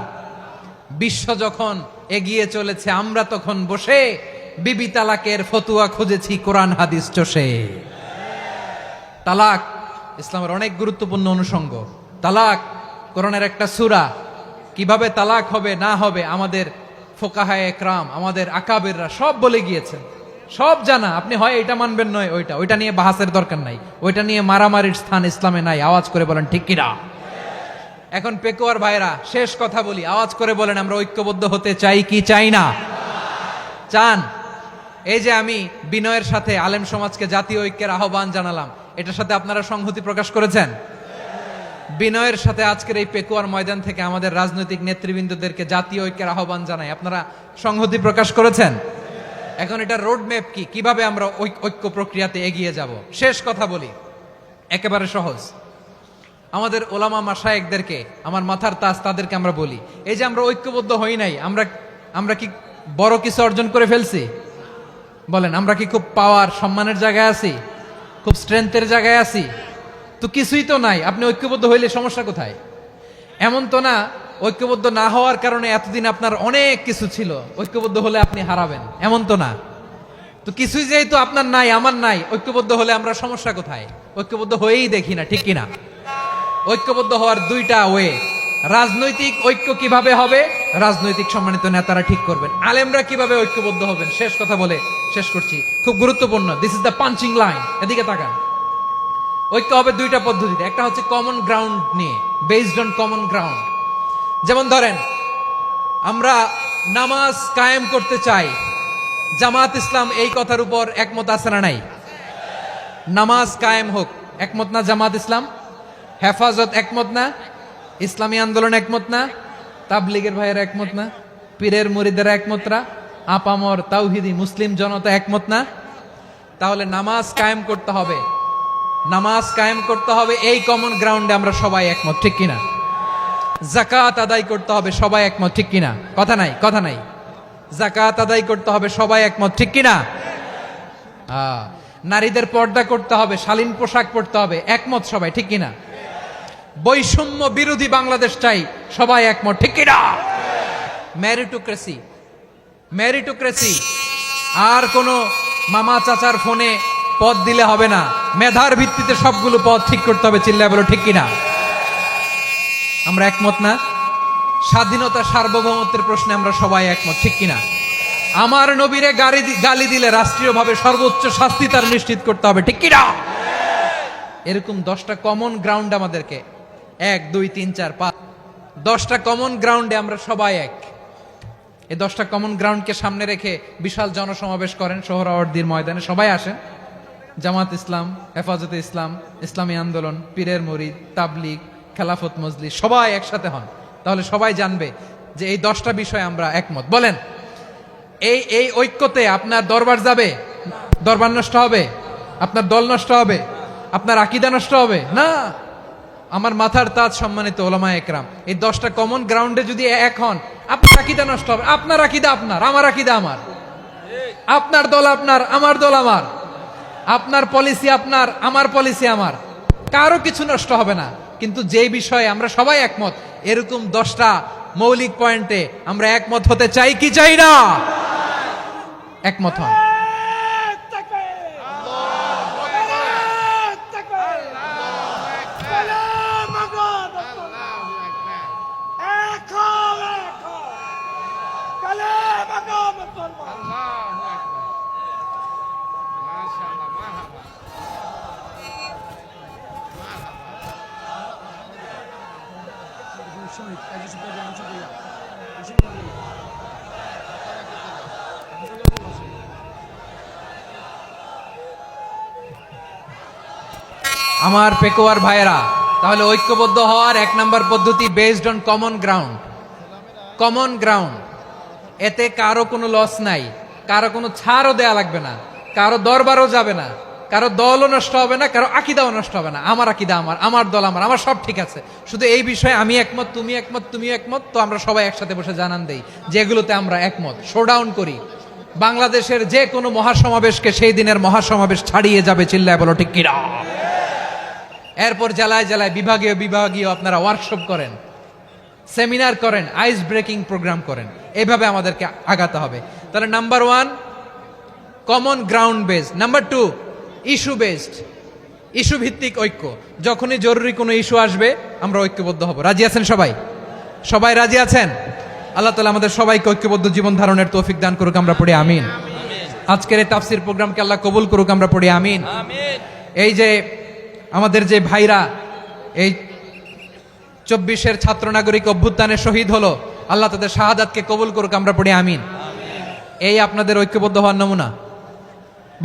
বিশ্ব যখন এগিয়ে চলেছে, আমরা তখন বসে বিবি তালাকের ফতুয়া খুঁজেছি কোরআন হাদিস চষে। তালাক ইসলামের অনেক গুরুত্বপূর্ণ অনুষঙ্গ। তালাক কোরআনের একটা সূরা। কিভাবে তালাক হবে না হবে আমাদের ফোকাহায়ে একরাম, আমাদের আকাবেররা সব বলে গিয়েছেন, সব জানা। আপনি হয় এটা মানবেন, নয় ওইটা নিয়ে বাহাসের দরকার নাই। ওইটা নিয়ে মারামারির স্থান ইসলামে নাই। আওয়াজ করে বলেন ঠিক কিনা? এখন পেকুয়ার ভাইরা, শেষ কথা বলি, আওয়াজ করে বলেন আমরা ঐক্যবদ্ধ হতে চাই কি চাই না? চান? এই যে আমি বিনয়ের সাথে আলেম সমাজকে জাতীয় ঐক্যের আহ্বান জানালাম, এটার সাথে আপনারা সংহতি প্রকাশ করেছেন? বিনয়ের সাথে আজকের এই পেকুয়ার ময়দান থেকে আমাদের রাজনৈতিক নেতৃবৃন্দদেরকে জাতীয় ঐক্যের আহ্বান জানাই, আপনারা সংহতি প্রকাশ করেছেন? এখন এটা রোড ম্যাপ কি, কিভাবে আমরা ঐক্য প্রক্রিয়াতে এগিয়ে যাব? শেষ কথা বলি, একেবারে সহজ। আমাদের ওলামা মাশায়েখদেরকে, আমার মাথার তাজ, তাদেরকে আমরা বলি, এই যে আমরা ঐক্যবদ্ধ হই নাই, আমরা কি বড় কিছু অর্জন করে ফেলছি? বলেন, আমরা কি খুব পাওয়ার সম্মানের জায়গায় আছি? খুব স্ট্রেংথের জায়গায় আছি? তো কিছুই তো নাই। আপনি ঐক্যবদ্ধ হইলে সমস্যা কোথায়? এমন তো না ঐক্যবদ্ধ না হওয়ার কারণে এতদিন আপনার অনেক কিছু ছিল, ঐক্যবদ্ধ হলে আপনি হারাবেন, এমন তো না। তো কিছুই যেহেতু আপনার নাই, আমার নাই, ঐক্যবদ্ধ হলে আমরা সমস্যা কোথায়? ঐক্যবদ্ধ হয়েই দেখি না, ঠিক কিনা? ঐক্যবদ্ধ হওয়ার দুইটা ওয়ে। রাজনৈতিক ঐক্য কিভাবে হবে? রাজনৈতিক সম্মানিত নেতারা ঠিক করবেন। আলেমরা কিভাবে ঐক্যবদ্ধ হবেন? শেষ কথা বলে শেষ করছি, খুব গুরুত্বপূর্ণ। This is the punching line. এদিকে তাকান। ঐক্য হবে দুইটা পদ্ধতিতে। একটা হচ্ছে কমন গ্রাউন্ড নিয়ে, বেসড অন কমন গ্রাউন্ড। যেমন ধরেন, আমরা নামাজ কায়েম করতে চাই, জামাত ইসলাম এই কথার উপর একমত আছে না নাই? নামাজ কায়েম হোক, একমত না জামাত ইসলাম? হেফাজত একমত না? ইসলামী আন্দোলন একমত না? তাবলিগের ভাইয়েরা একমত না? পীরের মুরিদেরা একমত না? আপামর তাওহিদি মুসলিম জনতা একমত না? তাহলে নামাজ কায়েম করতে হবে, নামাজ কায়েম করতে হবে এই কমন গ্রাউন্ডে আমরা সবাই একমত, ঠিক কিনা? যাকাত আদায় করতে হবে, সবাই একমত, ঠিক কিনা? কথা নাই, কথা নাই। যাকাত আদায় করতে হবে, সবাই একমত, ঠিক কিনা? নারীদের পর্দা করতে হবে, শালীন পোশাক পরতে হবে, একমত সবাই, ঠিক কিনা? বৈষম্য বিরোধী বাংলাদেশ চাই, সবাই একমত, ঠিক কিনা? মেরিটোক্রেসি, মেরিটোক্রেসি, আর কোন মামা চাচার ফোনে পদ দিলে হবে না, মেধার ভিত্তিতে সবগুলো পদ ঠিক করতে হবে। চিল্লায় বলো ঠিক কিনা? আমরা একমত না? স্বাধীনতা সার্বভৌমত্বের প্রশ্নে আমরা সবাই একমত, ঠিক কিনা? আমার নবীরে গালি দিলে রাষ্ট্রীয়ভাবে সর্বোচ্চ শাস্তি তার নিশ্চিত করতে হবে, ঠিক কিনা? এরকম 10টা কমন গ্রাউন্ড আমাদেরকে, 1 2 3 4 5, 10টা কমন গ্রাউন্ডে আমরা সবাই এক। এই 10টা কমন গ্রাউন্ডকে সামনে রেখে বিশাল জনসমাবেশ করেন সোহরাওয়ার্দীর ময়দানে, সবাই আসেন। জামাত ইসলাম, হেফাজতে ইসলাম, ইসলামী আন্দোলন, পীরের মুরিদ, তাবলিগ, খেলাফত মজলিস, সবাই একসাথে হন। তাহলে সবাই জানবে যে এই 10টা বিষয়ে আমরা একমত। বলেন, এই এই ঐক্যতে আপনার দরবার যাবে? দরবার নষ্ট হবে? আপনার দল নষ্ট হবে? আপনার আকীদা নষ্ট হবে? না। আমার মাথার তাজ সম্মানিত ওলামায়ে একরাম, এই 10টা কমন গ্রাউন্ডে যদি এক হন, আপনার আকীদা নষ্ট হবে? আপনার আকীদা আপনার, আমার আকীদা আমার, আপনার দল আপনার, আমার দল আমার, আপনার পলিসি আপনার, আমার পলিসি আমার, কারো কিছু নষ্ট হবে না। কিন্তু যে বিষয়ে আমরা সবাই একমত, এরকম 10টা মৌলিক পয়েন্টে আমরা একমত হতে চাই কি চাই না? একমত হন। আমার পেকোয়ার ভাইয়েরা, তাহলে ঐক্যবদ্ধ হওয়ার 1 নাম্বার পদ্ধতি based on common ground. Common ground, এতে কারো কোনো লস নাই, কারো কোনো ছাড়ও দেয়া লাগবে না, কারো দরবারও যাবে না, কারো দলও নষ্ট হবে না, কারো আকীদাও নষ্ট হবে না। আমার আকীদা আমার, আমার দল আমার, আমার সব ঠিক আছে। শুধু এই বিষয়ে আমি একমত, তুমি একমত, তুমিও একমত, তো আমরা সবাই একসাথে বসে জানান দেই যে এগুলোতে আমরা একমত। শোডাউন করি। বাংলাদেশের যে কোনো মহাসমাবেশকে সেই দিনের মহাসমাবেশ ছাড়িয়ে যাবে। চিল্লায় বলো ঠিক কিনা? এরপর জেলায় জেলায় বিভাগীয় বিভাগীয় আপনারা ওয়ার্কশপ করেন, সেমিনার করেন, আইস ব্রেকিং প্রোগ্রাম করেন। এইভাবে আমাদেরকে আগাতে হবে। তাহলে number 1 common ground based. Number 2 issue based, issue ভিত্তিক ঐক্য। যখনই জরুরি কোনো ইস্যু আসবে আমরা ঐক্যবদ্ধ হব। রাজি আছেন সবাই? সবাই রাজি আছেন? আল্লাহ তাআলা আমাদের সবাইকে ঐক্যবদ্ধ জীবন ধারণের তৌফিক দান করুক, আমরা পড়ি আমিন। আজকের এই তাফসীর প্রোগ্রামকে আল্লাহ কবুল করুক, আমরা পড়ি আমিন। এই যে আমাদের যে ভাইরা এই 24-এর ছাত্র নাগরিক অভ্যুত্থানে শহীদ হলো, আল্লাহ তাদের শাহাদাতকে কবুল করুক, আমরা পড়ি আমিন। এই আপনাদের ঐক্যবদ্ধ হওয়ার নমুনা।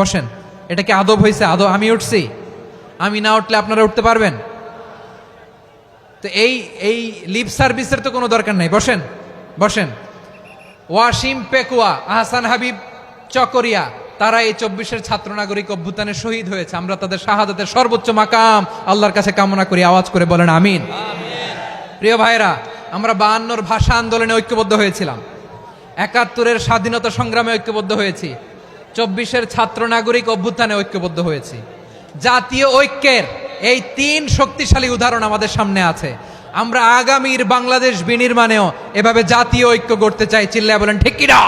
বসেন। এটা কি আদব হয়েছে? আদব? আমি উঠছি, আমি না উঠলে আপনারা উঠতে পারবেন? তো এই এই লিপ সার্ভিসের তো কোনো দরকার নাই। বসেন, বসেন। ওয়াসিম পেকুয়া, আহসান হাবিব চকরিয়া, তারা এই 24-এর ছাত্র নাগরিক অভ্যুত্থানে শহীদ হয়েছে। আমরা তাদের শাহাদাতের সর্বোচ্চ মাকাম আল্লাহর কাছে কামনা করি। আওয়াজ করে বলেন আমিন। প্রিয় ভাইরা, আমরা 52-র ভাষা আন্দোলনে ঐক্যবদ্ধ হয়েছিলাম, 71-এর স্বাধীনতা সংগ্রামে ঐক্যবদ্ধ হয়েছি, 24-এর ছাত্র নাগরিক অভ্যুত্থানে ঐক্যবদ্ধ হয়েছি। জাতীয় ঐক্যের এই 3 শক্তিশালী উদাহরণ আমাদের সামনে আছে। আমরা আগামীর বাংলাদেশ বিনির্মাণেও এভাবে জাতীয় ঐক্য গড়তে চাই। চিল্লায় বলেন ঠিক কিনা?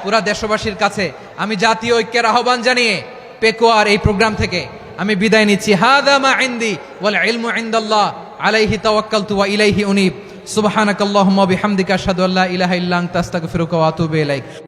পুরা দেশবাসীর কাছে আমি জাতীয় ঐক্যের আহ্বান জানিয়ে পেকুয়ার এই প্রোগ্রাম থেকে আমি বিদায় নিচ্ছি। হাদা মা ইনদি ওয়াল ইলমু ইনদাল্লাহ আলাইহি তাওয়াক্কালতু ওয়া ইলাইহি উনীব। সুবহানাকাল্লাহুম্মা বিহামদিকা আশহাদু আল্লা ইলাহা ইল্লা আনতা আস্তাগফিরুকা ওয়া আতুবু ইলাইক।